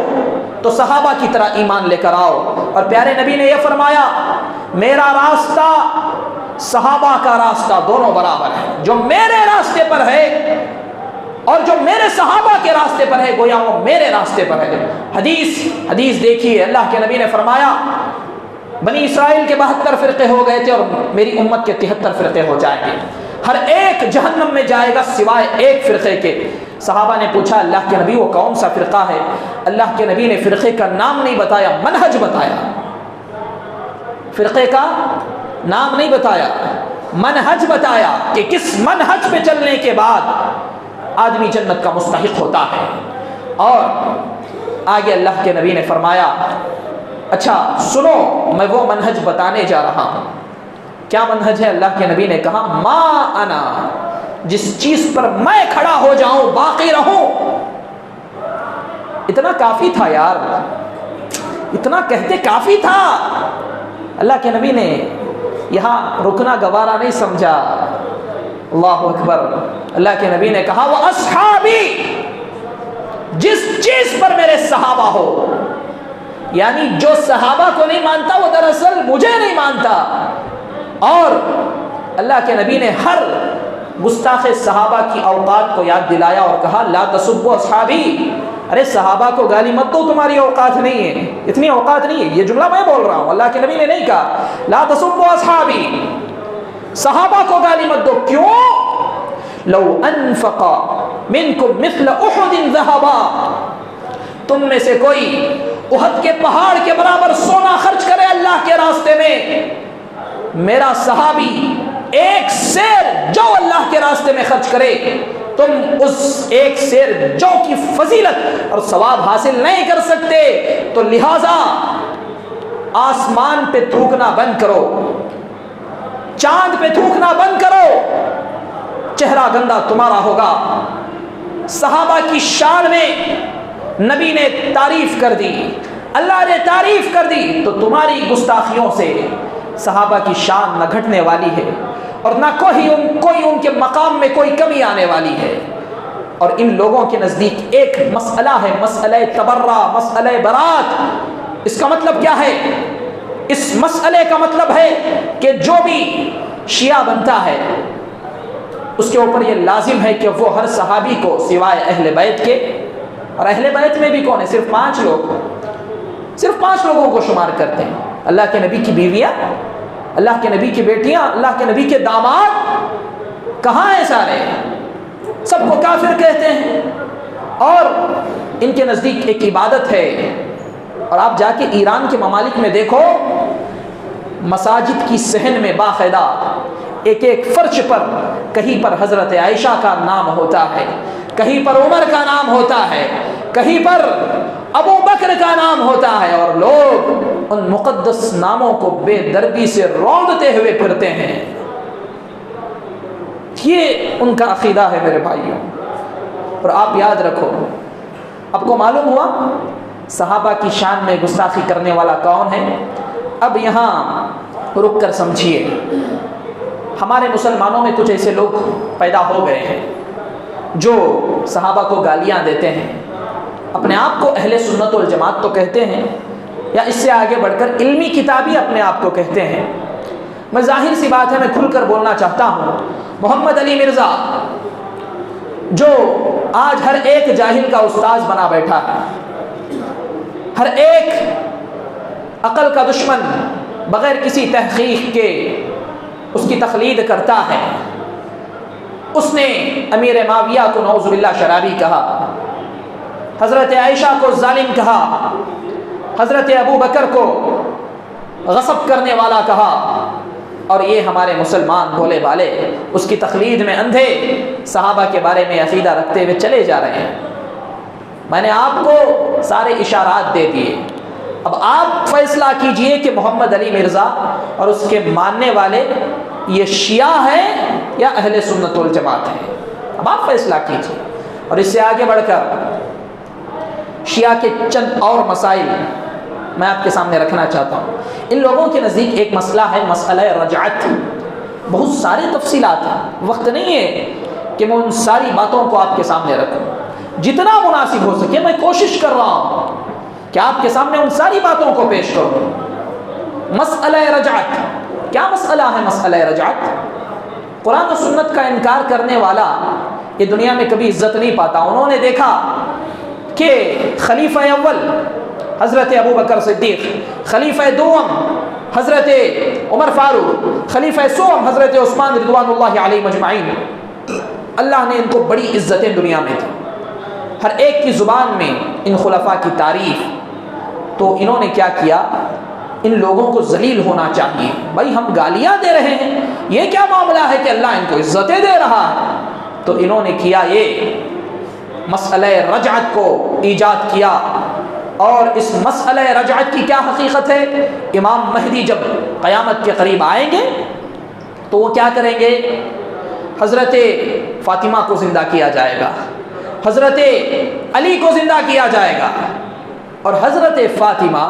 تو صحابہ کی طرح ایمان لے کر آؤ۔ اور پیارے نبی نے یہ فرمایا میرا راستہ صحابہ کا راستہ دونوں برابر ہے، جو میرے راستے پر ہے اور جو میرے صحابہ کے راستے پر ہے گویا وہ میرے راستے پر ہے۔ حدیث دیکھیے اللہ کے نبی نے فرمایا بنی اسرائیل کے 72 فرقے ہو گئے تھے اور میری امت کے 73 فرقے ہو جائیں گے، ہر ایک جہنم میں جائے گا سوائے ایک فرقے کے۔ صحابہ نے پوچھا اللہ کے نبی وہ کون سا فرقہ ہے؟ اللہ کے نبی نے فرقے کا نام نہیں بتایا، منہج بتایا۔ فرقے کا نام نہیں بتایا، منہج بتایا کہ کس منہج پہ چلنے کے بعد آدمی جنت کا مستحق ہوتا ہے۔ اور آگے اللہ کے نبی نے فرمایا اچھا سنو میں وہ منہج بتانے جا رہا ہوں۔ کیا منہج ہے؟ اللہ کے نبی نے کہا ما انا، جس چیز پر میں کھڑا ہو جاؤں باقی رہوں۔ اتنا کافی تھا یار، اتنا کہتے کافی تھا۔ اللہ کے نبی نے یہاں رکنا گوارا نہیں سمجھا۔ اللہ اکبر۔ اللہ کے نبی نے کہا وہ اصحابی، جس چیز پر میرے صحابہ ہو، یعنی جو صحابہ کو نہیں مانتا وہ دراصل مجھے نہیں مانتا۔ اور اللہ کے نبی نے ہر گستاخ صحابہ کی اوقات کو یاد دلایا اور کہا لا تسبوا اصحابی، ارے صحابہ کو گالی مت دو، تمہاری اوقات نہیں ہے، اتنی اوقات نہیں ہے۔ یہ جملہ میں بول رہا ہوں، اللہ کے نبی نے نہیں کہا لا تسبوا اصحابی، صحابہ کو گالی مت دو۔ کیوں؟ لو انفق منکم مثل احد ذهبا، تم میں سے کوئی احد کے پہاڑ کے برابر سونا خرچ کرے اللہ کے راستے میں، میرا صحابی ایک سیر جو اللہ کے راستے میں خرچ کرے، تم اس ایک سیر جو کی فضیلت اور ثواب حاصل نہیں کر سکتے، تو لہذا آسمان پہ تھوکنا بند کرو، چاند پہ تھوکنا بند کرو، چہرہ گندا تمہارا ہوگا۔ صحابہ کی شان میں نبی نے تعریف کر دی، اللہ نے تعریف کر دی، تو تمہاری گستاخیوں سے صحابہ کی شان نہ گھٹنے والی ہے اور نہ کوئی ان کے مقام میں کوئی کمی آنے والی ہے۔ اور ان لوگوں کے نزدیک ایک مسئلہ ہے، مسئلہ تبرہ، مسئلہ برات۔ اس کا مطلب کیا ہے؟ اس مسئلے کا مطلب ہے کہ جو بھی شیعہ بنتا ہے اس کے اوپر یہ لازم ہے کہ وہ ہر صحابی کو سوائے اہل بیت کے، اور اہل بیت میں بھی کون ہے؟ صرف 5 لوگ، صرف 5 لوگوں کو شمار کرتے ہیں۔ اللہ کے نبی کی بیویاں، اللہ کے نبی کی بیٹیاں، اللہ کے نبی کے داماد، کہاں ہیں سارے؟ سب کو کافر کہتے ہیں۔ اور ان کے نزدیک ایک عبادت ہے، اور آپ جا کے ایران کے ممالک میں دیکھو، مساجد کی صحن میں باقاعدہ ایک ایک فرش پر کہیں پر حضرت عائشہ کا نام ہوتا ہے، کہیں پر عمر کا نام ہوتا ہے، کہیں پر ابو بکر کا نام ہوتا ہے، اور لوگ ان مقدس ناموں کو بے دردی سے روندتے ہوئے پھرتے ہیں۔ یہ ان کا عقیدہ ہے میرے بھائیوں۔ اور آپ یاد رکھو، آپ کو معلوم ہوا صحابہ کی شان میں گستاخی کرنے والا کون ہے؟ اب یہاں رک کر سمجھیے، ہمارے مسلمانوں میں کچھ ایسے لوگ پیدا ہو گئے ہیں جو صحابہ کو گالیاں دیتے ہیں، اپنے آپ کو اہل سنت والجماعت تو کہتے ہیں، یا اس سے آگے بڑھ کر علمی کتابی اپنے آپ کو کہتے ہیں۔ میں ظاہر سی بات ہے، میں کھل کر بولنا چاہتا ہوں، محمد علی مرزا جو آج ہر ایک جاہل کا استاذ بنا بیٹھا ہے، ہر ایک عقل کا دشمن بغیر کسی تحقیق کے اس کی تقلید کرتا ہے، اس نے امیر معاویہ کو نعوذ باللہ شرابی کہا، حضرت عائشہ کو ظالم کہا، حضرت ابو بکر کو غصب کرنے والا کہا، اور یہ ہمارے مسلمان بھولے بالے اس کی تقلید میں اندھے صحابہ کے بارے میں عقیدہ رکھتے ہوئے چلے جا رہے ہیں۔ میں نے آپ کو سارے اشارات دے دیے، اب آپ فیصلہ کیجئے کہ محمد علی مرزا اور اس کے ماننے والے یہ شیعہ ہیں یا اہل سنت والجماعت ہیں، اب آپ فیصلہ کیجئے۔ اور اس سے آگے بڑھ کر شیعہ کے چند اور مسائل میں آپ کے سامنے رکھنا چاہتا ہوں۔ ان لوگوں کے نزدیک ایک مسئلہ ہے، مسئلہ رجعت، بہت ساری تفصیلات ہیں، وقت نہیں ہے کہ میں ان ساری باتوں کو آپ کے سامنے رکھوں، جتنا مناسب ہو سکے میں کوشش کر رہا ہوں کہ آپ کے سامنے ان ساری باتوں کو پیش کروں۔ مسئلہ رجعت، کیا مسئلہ ہے مسئلہ رجعت؟ قرآن و سنت کا انکار کرنے والا یہ دنیا میں کبھی عزت نہیں پاتا۔ انہوں نے دیکھا کہ خلیفہ اول حضرت ابو بکر صدیق، خلیفہ دوم حضرت عمر فاروق، خلیفہ سوم حضرت عثمان رضوان اللہ علیہ مجمعین، اللہ نے ان کو بڑی عزتیں دنیا میں تھیں، ہر ایک کی زبان میں ان خلفاء کی تعریف۔ تو انہوں نے کیا کیا، ان لوگوں کو ذلیل ہونا چاہیے، بھائی ہم گالیاں دے رہے ہیں، یہ کیا معاملہ ہے کہ اللہ ان کو عزتیں دے رہا ہے؟ تو انہوں نے کیا یہ مسئلہ رجعت کو ایجاد کیا، اور اس مسئلہ رجعت کی کیا حقیقت ہے؟ امام مہدی جب قیامت کے قریب آئیں گے تو وہ کیا کریں گے، حضرت فاطمہ کو زندہ کیا جائے گا، حضرت علی کو زندہ کیا جائے گا، اور حضرت فاطمہ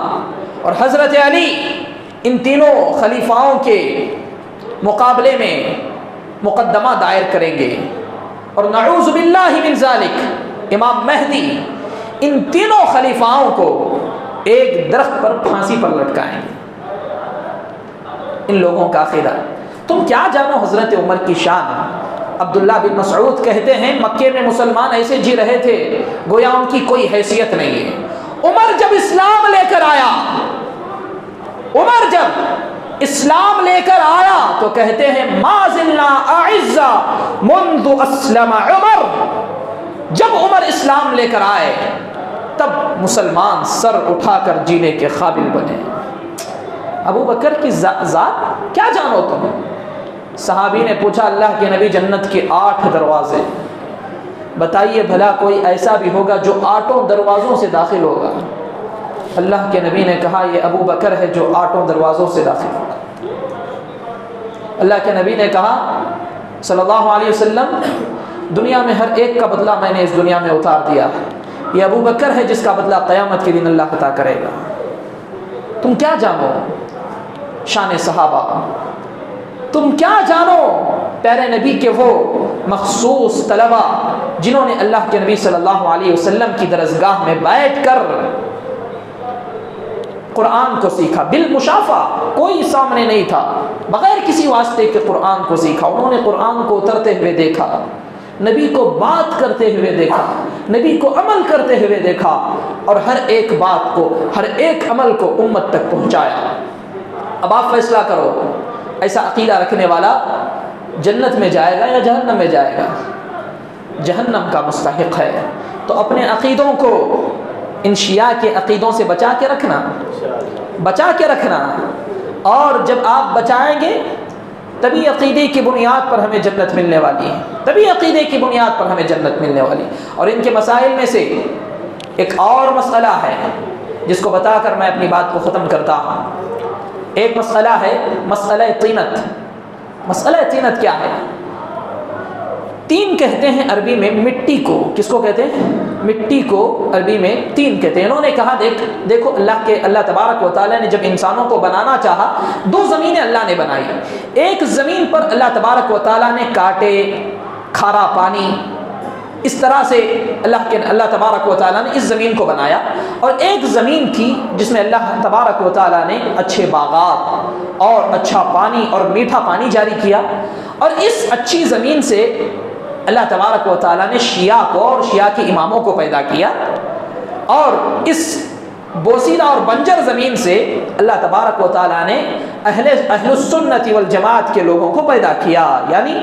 اور حضرت علی ان تینوں خلیفاؤں کے مقابلے میں مقدمہ دائر کریں گے، اور نعوذ باللہ من ذالک امام مہدی ان تینوں خلیفاؤں کو ایک درخت پر پھانسی پر لٹکائیں گے۔ ان لوگوں کا عقیدہ، تم کیا جانو حضرت عمر کی شان۔ عبداللہ بن مسعود کہتے ہیں مکے میں مسلمان ایسے جی رہے تھے گویا ان کی کوئی حیثیت نہیں ہے۔ عمر جب اسلام لے کر آیا، عمر جب اسلام لے کر آیا تو کہتے ہیں ما زلنا اعزا منذ اسلم عمر، جب عمر اسلام لے کر آئے تب مسلمان سر اٹھا کر جینے کے قابل بنے۔ ابو بکر کی ذات کیا جانو تم؟ صحابی نے پوچھا اللہ کے نبی جنت کے 8 دروازے، بتائیے بھلا کوئی ایسا بھی ہوگا جو 8 دروازوں سے داخل ہوگا؟ اللہ کے نبی نے کہا یہ ابو بکر ہے جو 8 دروازوں سے داخل ہوگا۔ اللہ کے نبی نے کہا صلی اللہ علیہ وسلم دنیا میں ہر ایک کا بدلہ میں نے اس دنیا میں اتار دیا، یہ ابو بکر ہے جس کا بدلہ قیامت کے دن اللہ عطا کرے گا۔ تم کیا جانو شان صحابہ، تم کیا جانو پیارے نبی کے وہ مخصوص طلبہ جنہوں نے اللہ کے نبی صلی اللہ علیہ وسلم کی درسگاہ میں بیٹھ کر قرآن کو سیکھا بالمشافہ، کوئی سامنے نہیں تھا، بغیر کسی واسطے کے قرآن کو سیکھا۔ انہوں نے قرآن کو اترتے ہوئے دیکھا، نبی کو بات کرتے ہوئے دیکھا، نبی کو عمل کرتے ہوئے دیکھا، اور ہر ایک بات کو، ہر ایک عمل کو امت تک پہنچایا۔ اب آپ فیصلہ کرو، ایسا عقیدہ رکھنے والا جنت میں جائے گا یا جہنم میں جائے گا؟ جہنم کا مستحق ہے۔ تو اپنے عقیدوں کو ان شیعہ کے عقیدوں سے بچا کے رکھنا، بچا کے رکھنا، اور جب آپ بچائیں گے تبھی عقیدے کی بنیاد پر ہمیں جنت ملنے والی ہے، تبھی عقیدے کی بنیاد پر ہمیں جنت ملنے والی ہے۔ اور ان کے مسائل میں سے ایک اور مسئلہ ہے جس کو بتا کر میں اپنی بات کو ختم کرتا ہوں۔ ایک مسئلہ ہے مسئلہ طینت۔ مسئلہ طینت کیا ہے؟ تین کہتے ہیں عربی میں مٹی کو، کس کو کہتے ہیں؟ مٹی کو عربی میں تین کہتے ہیں۔ انہوں نے کہا دیکھو اللہ تبارک و تعالیٰ نے جب انسانوں کو بنانا چاہا 2 زمینیں اللہ نے بنائی۔ ایک زمین پر اللہ تبارک و تعالیٰ نے کانٹے، کھارا پانی، اس طرح سے اللہ تبارک و تعالیٰ نے اس زمین کو بنایا، اور ایک زمین تھی جس میں اللہ تبارک و تعالیٰ نے اچھے باغات اور اچھا پانی اور میٹھا پانی جاری کیا، اور اس اچھی زمین سے اللہ تبارک و تعالیٰ نے شیعہ کو اور شیعہ کے اماموں کو پیدا کیا، اور اس بوسیدہ اور بنجر زمین سے اللہ تبارک و تعالیٰ نے اہل السنت والجماعت کے لوگوں کو پیدا کیا، یعنی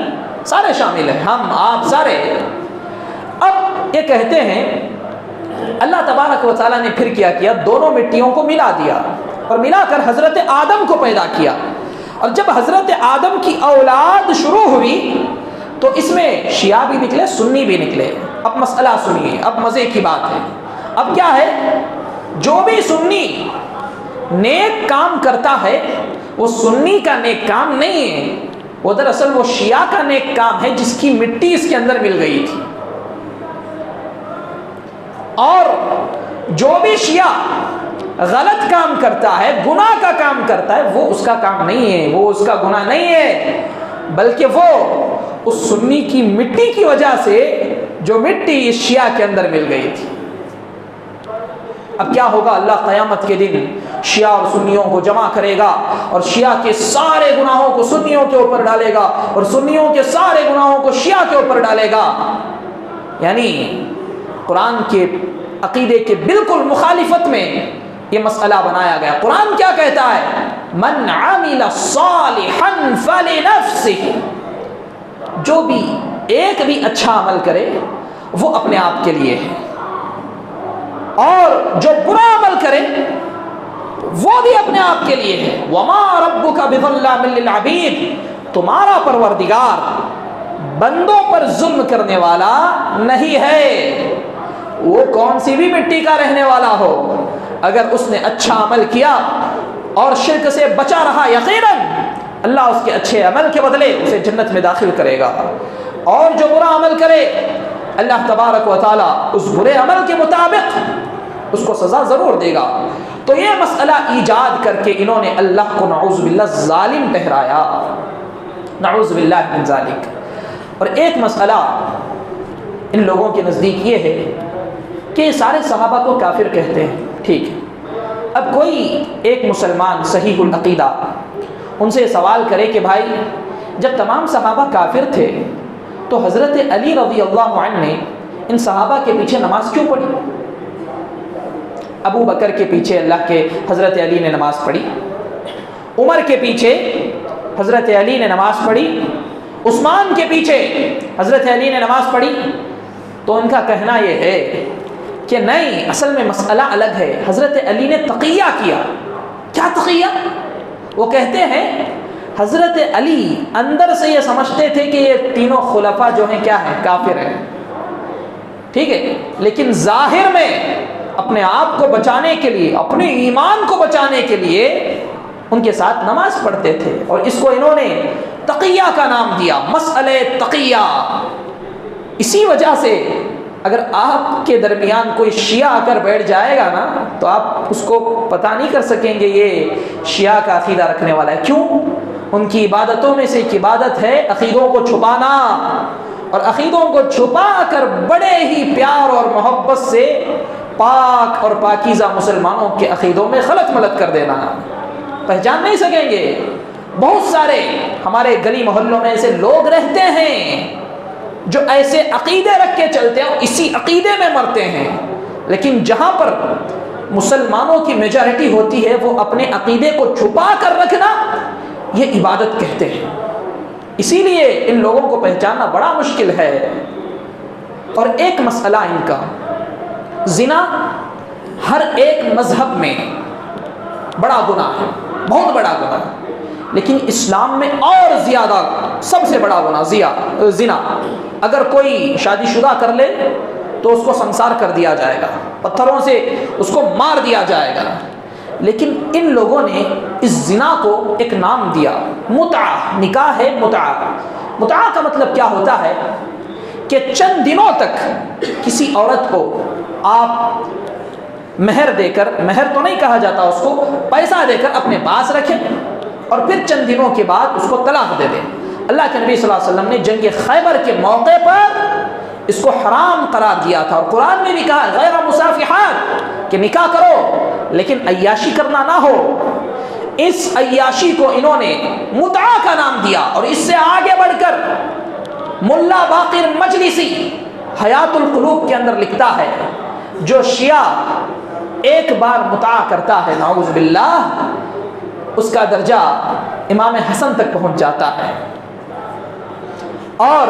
سارے شامل ہیں، ہم آپ سارے۔ اب یہ کہتے ہیں اللہ تبارک و تعالیٰ نے پھر کیا دونوں مٹیوں کو ملا دیا، اور ملا کر حضرت آدم کو پیدا کیا، اور جب حضرت آدم کی اولاد شروع ہوئی تو اس میں شیعہ بھی نکلے، سنی بھی نکلے۔ اب مسئلہ سنیے، اب مزے کی بات ہے۔ اب کیا ہے، جو بھی سنی نیک کام کرتا ہے وہ سنی کا نیک کام نہیں ہے، وہ دراصل وہ شیعہ کا نیک کام ہے جس کی مٹی اس کے اندر مل گئی تھی۔ اور جو بھی شیعہ غلط کام کرتا ہے، گناہ کا کام کرتا ہے، وہ اس کا کام نہیں ہے، وہ اس کا گناہ نہیں ہے، بلکہ وہ اس سنی کی مٹی کی وجہ سے جو مٹی اس شیعہ کے اندر مل گئی تھی۔ اب کیا ہوگا، اللہ قیامت کے دن شیعہ اور سنیوں کو جمع کرے گا، اور شیعہ کے سارے گناہوں کو سنیوں کے اوپر ڈالے گا، اور سنیوں کے سارے گناہوں کو شیعہ کے اوپر ڈالے گا۔ یعنی قرآن کے عقیدے کے بالکل مخالفت میں یہ مسئلہ بنایا گیا. قرآن کیا کہتا ہے؟ من عمل صالحا فلنفسه، جو بھی ایک بھی اچھا عمل کرے وہ اپنے آپ کے لیے ہے، اور جو برا عمل کرے وہ بھی اپنے آپ کے لیے ہے. وما ربک بظلام للعبید، تمہارا پروردگار بندوں پر ظلم کرنے والا نہیں ہے. وہ کون سی بھی مٹی کا رہنے والا ہو، اگر اس نے اچھا عمل کیا اور شرک سے بچا رہا، یقیناً اللہ اس کے اچھے عمل کے بدلے اسے جنت میں داخل کرے گا. اور جو برا عمل کرے اللہ تبارک و تعالی اس برے عمل کے مطابق اس کو سزا ضرور دے گا. تو یہ مسئلہ ایجاد کر کے انہوں نے اللہ کو نعوذ باللہ ظالم ٹھہرایا، نعوذ باللہ من ذالک. اور ایک مسئلہ ان لوگوں کے نزدیک یہ ہے کہ سارے صحابہ کو کافر کہتے ہیں. ٹھیک ہے، اب کوئی ایک مسلمان صحیح العقیدہ ان سے سوال کرے کہ بھائی جب تمام صحابہ کافر تھے تو حضرت علی رضی اللہ عنہ نے ان صحابہ کے پیچھے نماز کیوں پڑھی؟ ابو بکر کے پیچھے اللہ کے حضرت علی نے نماز پڑھی، عمر کے پیچھے حضرت علی نے نماز پڑھی، عثمان کے پیچھے حضرت علی نے نماز پڑھی. تو ان کا کہنا یہ ہے کہ نہیں، اصل میں مسئلہ الگ ہے. حضرت علی نے تقیہ کیا. کیا تقیہ؟ وہ کہتے ہیں حضرت علی اندر سے یہ سمجھتے تھے کہ یہ تینوں خلفاء جو ہیں کیا ہیں؟ کافر ہیں. ٹھیک ہے، لیکن ظاہر میں اپنے آپ کو بچانے کے لیے، اپنے ایمان کو بچانے کے لیے ان کے ساتھ نماز پڑھتے تھے. اور اس کو انہوں نے تقیہ کا نام دیا، مسئلہ تقیہ. اسی وجہ سے اگر آپ کے درمیان کوئی شیعہ آ کر بیٹھ جائے گا نا تو آپ اس کو پتہ نہیں کر سکیں گے یہ شیعہ کا عقیدہ رکھنے والا ہے. کیوں؟ ان کی عبادتوں میں سے ایک عبادت ہے عقیدوں کو چھپانا، اور عقیدوں کو چھپا کر بڑے ہی پیار اور محبت سے پاک اور پاکیزہ مسلمانوں کے عقیدوں میں خلط ملط کر دینا. پہچان نہیں سکیں گے. بہت سارے ہمارے گلی محلوں میں ایسے لوگ رہتے ہیں جو ایسے عقیدے رکھ کے چلتے ہیں اور اسی عقیدے میں مرتے ہیں، لیکن جہاں پر مسلمانوں کی میجارٹی ہوتی ہے وہ اپنے عقیدے کو چھپا کر رکھنا یہ عبادت کہتے ہیں. اسی لیے ان لوگوں کو پہچاننا بڑا مشکل ہے. اور ایک مسئلہ ان کا، زنا ہر ایک مذہب میں بڑا گناہ ہے، بہت بڑا گناہ ہے، لیکن اسلام میں اور زیادہ سب سے بڑا گناہ زنا. اگر کوئی شادی شدہ کر لے تو اس کو سنسار کر دیا جائے گا، پتھروں سے اس کو مار دیا جائے گا. لیکن ان لوگوں نے اس زنا کو ایک نام دیا، متعہ. نکاح ہے متعہ. متعہ کا مطلب کیا ہوتا ہے کہ چند دنوں تک کسی عورت کو آپ مہر دے کر، مہر تو نہیں کہا جاتا اس کو، پیسہ دے کر اپنے پاس رکھیں اور پھر چند دنوں کے بعد اس کو طلاق دے دیں. اللہ کے نبی صلی اللہ علیہ وسلم نے جنگ خیبر کے موقع پر اس کو حرام قرار دیا تھا، اور قرآن میں بھی کہا غیر مصافحات کہ نکاح کرو لیکن عیاشی کرنا نہ ہو. اس عیاشی کو انہوں نے متعہ کا نام دیا. اور اس سے آگے بڑھ کر ملا باقر مجلسی حیات القلوب کے اندر لکھتا ہے جو شیعہ ایک بار متعہ کرتا ہے نعوذ باللہ اس کا درجہ امام حسن تک پہنچ جاتا ہے. اور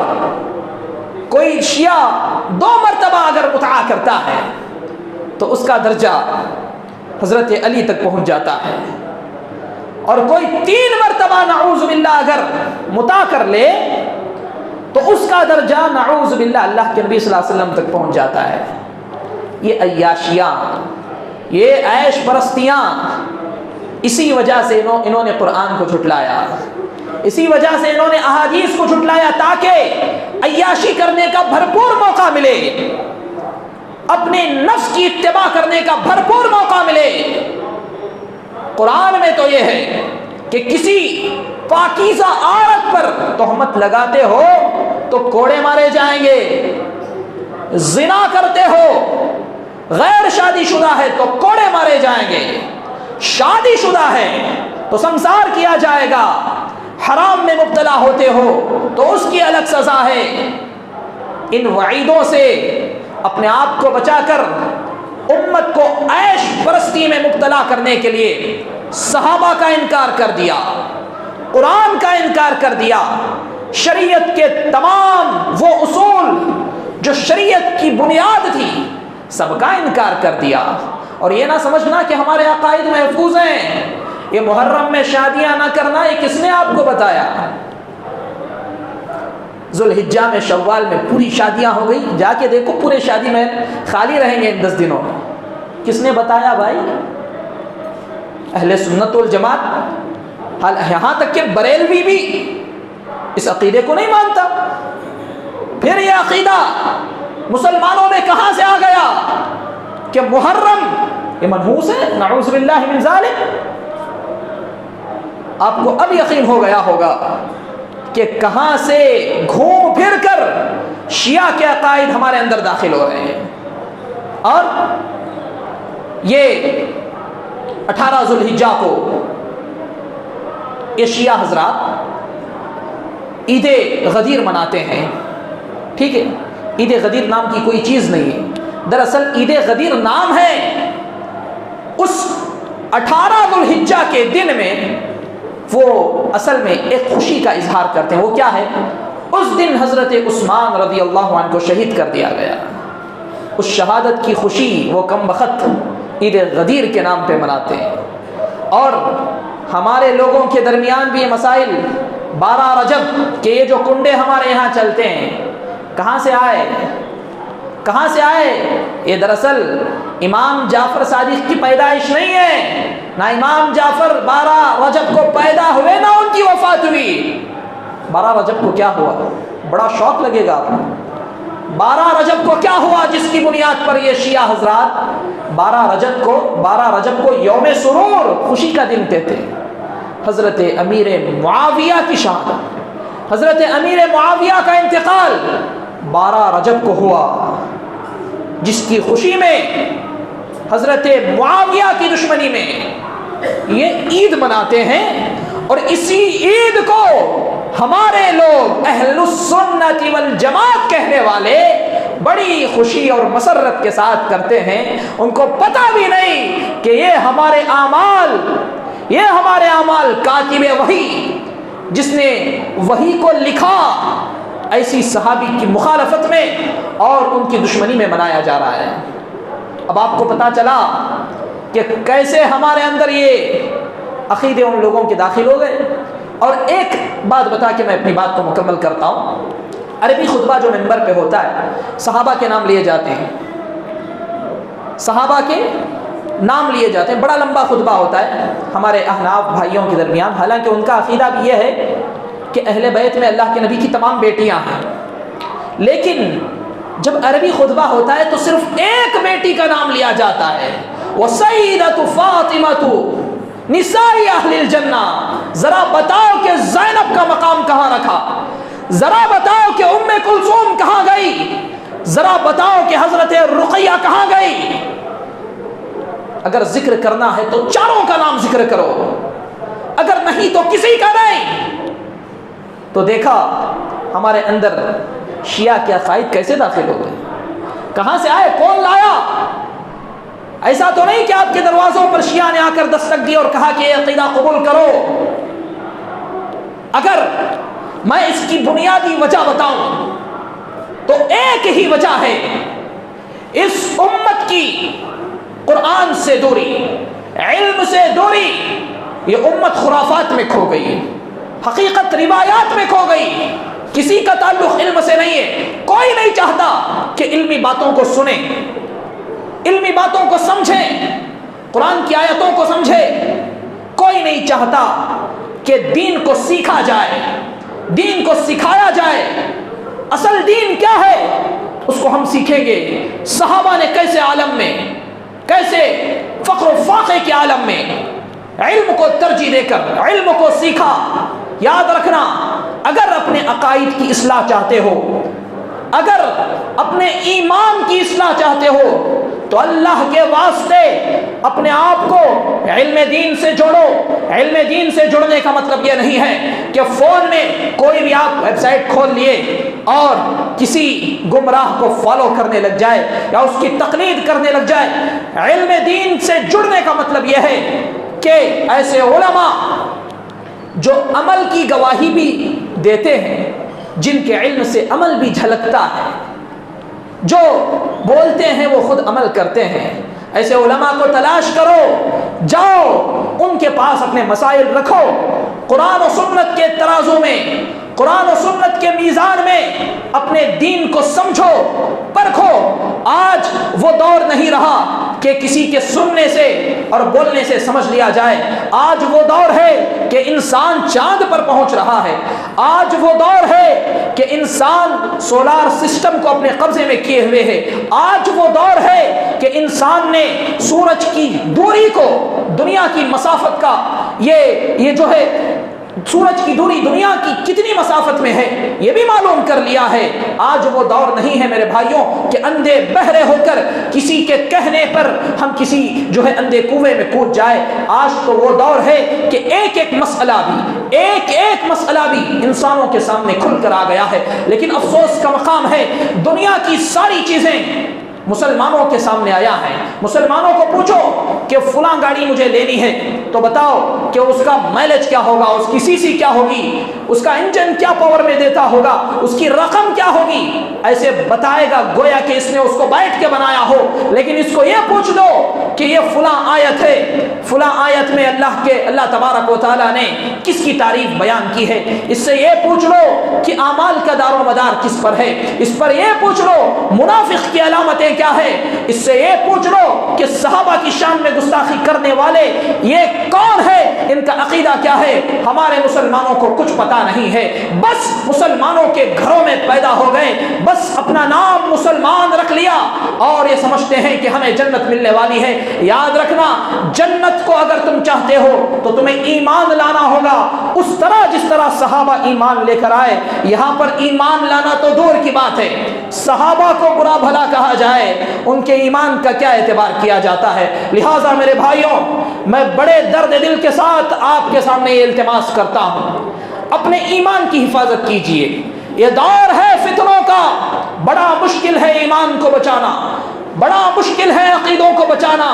کوئی شیعہ 2 مرتبہ اگر متعہ کرتا ہے تو اس کا درجہ حضرت علی تک پہنچ جاتا ہے. اور کوئی 3 مرتبہ نعوذ باللہ اگر متعہ کر لے تو اس کا درجہ نعوذ باللہ اللہ کے نبی صلی اللہ علیہ وسلم تک پہنچ جاتا ہے. یہ عیاشیاں، یہ عیش پرستیاں، اسی وجہ سے انہوں نے قرآن کو جھٹلایا، اسی وجہ سے انہوں نے احادیث کو جھٹلایا تاکہ عیاشی کرنے کا بھرپور موقع ملے، اپنے نفس کی اتباع کرنے کا بھرپور موقع ملے. قرآن میں تو یہ ہے کہ کسی پاکیزہ عورت پر تہمت لگاتے ہو تو کوڑے مارے جائیں گے، زنا کرتے ہو، غیر شادی شدہ ہے تو کوڑے مارے جائیں گے، شادی شدہ ہے تو سنسار کیا جائے گا، حرام میں مبتلا ہوتے ہو تو اس کی الگ سزا ہے. ان وعیدوں سے اپنے آپ کو بچا کر امت کو عیش پرستی بدمزگی میں مبتلا کرنے کے لیے صحابہ کا انکار کر دیا، قرآن کا انکار کر دیا، شریعت کے تمام وہ اصول جو شریعت کی بنیاد تھی سب کا انکار کر دیا۔ اور یہ نہ سمجھنا کہ ہمارے عقائد محفوظ ہیں۔ یہ محرم میں شادیاں نہ کرنا یہ کس نے آپ کو بتایا؟ ذوالحجہ میں شوال میں پوری شادیاں ہو گئی، جا کے دیکھو پورے شادی میں خالی رہیں گے ان 10 دنوں میں۔ کس نے بتایا بھائی؟ اہل سنت والجماعت، یہاں تک کہ بریلوی بھی اس عقیدے کو نہیں مانتا۔ پھر یہ عقیدہ مسلمانوں میں کہاں سے آ گیا کہ محرم یہ منحوس ہے؟ نعوذ باللہ من ذالک۔ آپ کو اب یقین ہو گیا ہوگا کہ کہاں سے گھوم پھر کر شیعہ کے عقائد ہمارے اندر داخل ہو رہے ہیں۔ اور یہ 18 ذوالحجہ کو یہ شیعہ حضرات عید غدیر مناتے ہیں، ٹھیک ہے؟ عید غدیر نام کی کوئی چیز نہیں ہے، دراصل عید غدیر نام ہے اس 18 ذوالحجہ کے دن میں وہ اصل میں ایک خوشی کا اظہار کرتے ہیں۔ وہ کیا ہے؟ اس دن حضرت عثمان رضی اللہ عنہ کو شہید کر دیا گیا، اس شہادت کی خوشی وہ کم بخت عید غدیر کے نام پہ مناتے ہیں۔ اور ہمارے لوگوں کے درمیان بھی یہ مسائل 12 رجب کہ یہ جو کنڈے ہمارے یہاں چلتے ہیں کہاں سے آئے؟ کہاں سے آئے؟ یہ دراصل امام جعفر صادق کی پیدائش نہیں ہے، نہ امام جعفر 12 رجب کو پیدا ہوئے نہ ان کی وفات ہوئی۔ 12 رجب کو کیا ہوا؟ بڑا شوق لگے گا آپ کو۔ 12 رجب کو کیا ہوا جس کی بنیاد پر یہ شیعہ حضرات 12 رجب کو یوم سرور خوشی کا دن کہتے ہیں؟ حضرت امیر معاویہ کی شہادت، حضرت امیر معاویہ کا انتقال 12 رجب کو ہوا، جس کی خوشی میں حضرت معاویہ کی دشمنی میں یہ عید مناتے ہیں۔ اور اسی عید کو ہمارے لوگ اہل السنت والجماعت کہنے والے بڑی خوشی اور مسرت کے ساتھ کرتے ہیں۔ ان کو پتہ بھی نہیں کہ یہ ہمارے اعمال کاتب وحی جس نے وحی کو لکھا ایسی صحابی کی مخالفت میں اور ان کی دشمنی میں منایا جا رہا ہے۔ اب آپ کو پتا چلا کہ کیسے ہمارے اندر یہ عقیدے ان لوگوں کے داخل ہو گئے۔ اور ایک بات بتا کے میں اپنی بات کو مکمل کرتا ہوں۔ عربی خطبہ جو منبر پہ ہوتا ہے صحابہ کے نام لیے جاتے ہیں، صحابہ کے نام لیے جاتے ہیں، بڑا لمبا خطبہ ہوتا ہے ہمارے احناف بھائیوں کے درمیان۔ حالانکہ ان کا عقیدہ بھی یہ ہے کہ اہل بیت میں اللہ کے نبی کی تمام بیٹیاں ہیں، لیکن جب عربی خطبہ ہوتا ہے تو صرف ایک بیٹی کا نام لیا جاتا ہے، وَسَيِّدَةُ فَاطِمَةُ نِسَاءِ اہل الجنہ۔ ذرا بتاؤ کہ زینب کا مقام کہاں رکھا، ذرا بتاؤ کہ ام کلثوم کہاں گئی، ذرا بتاؤ کہ حضرت رقیہ کہاں گئی۔ اگر ذکر کرنا ہے تو چاروں کا نام ذکر کرو، اگر نہیں تو کسی کا نہیں۔ تو دیکھا ہمارے اندر شیعہ کے عقائد کیسے داخل ہو گئے، کہاں سے آئے، کون لایا؟ ایسا تو نہیں کہ آپ کے دروازوں پر شیعہ نے آ کر دستک دی اور کہا کہ یہ عقیدہ قبول کرو۔ اگر میں اس کی بنیادی وجہ بتاؤں تو ایک ہی وجہ ہے، اس امت کی قرآن سے دوری، علم سے دوری۔ یہ امت خرافات میں کھو گئی، حقیقت روایات میں کھو گئی، کسی کا تعلق علم سے نہیں ہے۔ کوئی نہیں چاہتا کہ علمی باتوں کو سنیں، علمی باتوں کو سمجھیں، قرآن کی آیتوں کو سمجھیں۔ کوئی نہیں چاہتا کہ دین کو سیکھا جائے، دین کو سکھایا جائے۔ اصل دین کیا ہے اس کو ہم سیکھیں گے۔ صحابہ نے کیسے عالم میں، کیسے فخر و فاخر کے عالم میں علم کو ترجیح دے کر علم کو سیکھا۔ یاد رکھنا، اگر اپنے عقائد کی اصلاح چاہتے ہو، اگر اپنے ایمان کی اصلاح چاہتے ہو تو اللہ کے واسطے اپنے آپ کو علم دین سے جوڑو۔ علم دین سے جڑنے کا مطلب یہ نہیں ہے کہ فون میں کوئی بھی آپ ویب سائٹ کھول لیے اور کسی گمراہ کو فالو کرنے لگ جائے یا اس کی تقلید کرنے لگ جائے۔ علم دین سے جڑنے کا کا مطلب یہ ہے کہ ایسے علماء جو عمل کی گواہی بھی دیتے ہیں، جن کے علم سے عمل بھی جھلکتا ہے، جو بولتے ہیں وہ خود عمل کرتے ہیں، ایسے علماء کو تلاش کرو، جاؤ ان کے پاس اپنے مسائل رکھو، قرآن و سنت کے ترازو میں، قرآن و سنت کے میزان میں اپنے دین کو سمجھو، پرکھو۔ آج وہ دور نہیں رہا کہ کسی کے سننے سے اور بولنے سے سمجھ لیا جائے، آج وہ دور ہے کہ انسان چاند پر پہنچ رہا ہے، آج وہ دور ہے کہ انسان سولار سسٹم کو اپنے قبضے میں کیے ہوئے ہے، آج وہ دور ہے کہ انسان نے سورج کی دوری کو، دنیا کی مسافت کا، یہ جو ہے سورج کی دوری دنیا کی کتنی مسافت میں ہے یہ بھی معلوم کر لیا ہے۔ آج وہ دور نہیں ہے میرے بھائیوں کہ اندھے بہرے ہو کر کسی کے کہنے پر ہم کسی جو ہے اندھے کنویں میں کود جائے۔ آج تو وہ دور ہے کہ ایک ایک مسئلہ بھی انسانوں کے سامنے کھل کر آ گیا ہے، لیکن افسوس کا مقام ہے دنیا کی ساری چیزیں مسلمانوں کے سامنے آیا ہے۔ مسلمانوں کو پوچھو کہ فلاں گاڑی مجھے لینی ہے تو بتاؤ کہ اس کا مائلیج کیا ہوگا، اس کی سی سی کیا ہوگی، اس کا انجن کیا پاور میں دیتا ہوگا، اس کی رقم کیا ہوگی، ایسے بتائے گا گویا کہ اس نے اس کو بیٹھ کے بنایا ہو۔ لیکن اس کو یہ پوچھ دو کہ یہ فلاں آیت ہے، فلاں آیت میں اللہ تبارک و تعالیٰ نے کس کی تعریف بیان کی ہے، اس سے یہ پوچھ لو کہ اعمال کا دار و مدار کس پر ہے، اس پر یہ پوچھ لو منافق کی علامتیں کیا ہے، اس سے یہ پوچھ لو کہ صحابہ کی شان میں گستاخی کرنے والے یہ کون ہے، ان کا عقیدہ کیا ہے۔ ہمارے مسلمانوں کو کچھ پتا نہیں ہے، بس مسلمانوں کے گھروں میں پیدا ہو گئے، بس اپنا نام مسلمان رکھ لیا اور یہ سمجھتے ہیں کہ ہمیں جنت ملنے والی ہے۔ یاد رکھنا، جنت کو اگر تم چاہتے ہو تو تمہیں ایمان لانا ہوگا اس طرح جس طرح صحابہ ایمان لے کر آئے۔ یہاں پر ایمان لانا تو دور کی بات ہے، صحابہ کو برا بھلا کہا جائے ان کے ایمان کا کیا اعتبار کیا جاتا ہے۔ لہٰذا میرے بھائیوں، میں بڑے درد دل کے ساتھ آپ کے سامنے یہ التماس کرتا ہوں، اپنے ایمان کی حفاظت کیجئے۔ یہ دور ہے فتنوں کا، بڑا مشکل ہے ایمان کو بچانا، بڑا مشکل ہے عقیدوں کو بچانا۔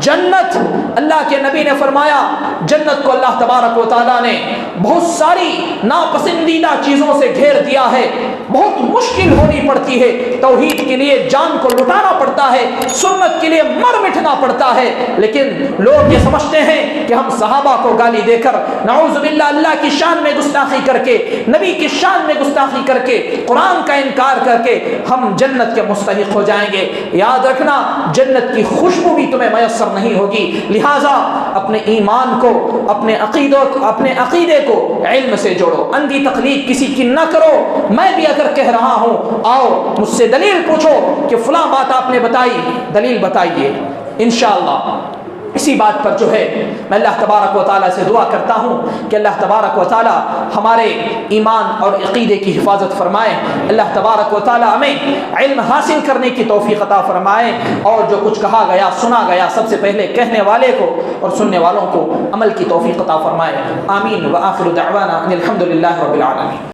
جنت، اللہ کے نبی نے فرمایا جنت کو اللہ تبارک و تعالیٰ نے بہت ساری ناپسندیدہ چیزوں سے گھیر دیا ہے، بہت مشکل ہونی پڑتی ہے، توحید کے لیے جان کو لٹانا پڑتا ہے، سنت کے لیے مر مٹنا پڑتا ہے۔ لیکن لوگ یہ سمجھتے ہیں کہ ہم صحابہ کو گالی دے کر، نعوذ باللہ، اللہ کی شان میں گستاخی کر کے، نبی کی شان میں گستاخی کر کے، قرآن کا انکار کر کے ہم جنت کے مستحق ہو جائیں گے۔ یاد رکھنا، جنت کی خوشبو بھی تمہیں میسر نہیں ہوگی۔ لہٰذا اپنے ایمان کو، اپنے عقیدے کو علم سے جوڑو، اندھی تقلید کسی کی نہ کرو۔ میں بھی اگر کہہ رہا ہوں، آؤ مجھ سے دلیل پوچھو کہ فلاں بات آپ نے بتائی، دلیل بتائیے، انشاءاللہ اسی بات پر جو ہے میں اللہ تبارک و تعالیٰ سے دعا کرتا ہوں کہ اللہ تبارک و تعالیٰ ہمارے ایمان اور عقیدے کی حفاظت فرمائے۔ اللہ تبارک و تعالیٰ ہمیں علم حاصل کرنے کی توفیق عطا فرمائے، اور جو کچھ کہا گیا، سنا گیا، سب سے پہلے کہنے والے کو اور سننے والوں کو عمل کی توفیق عطا فرمائے۔ آمین۔ وآخر دعوانا ان الحمد للہ رب العالمین۔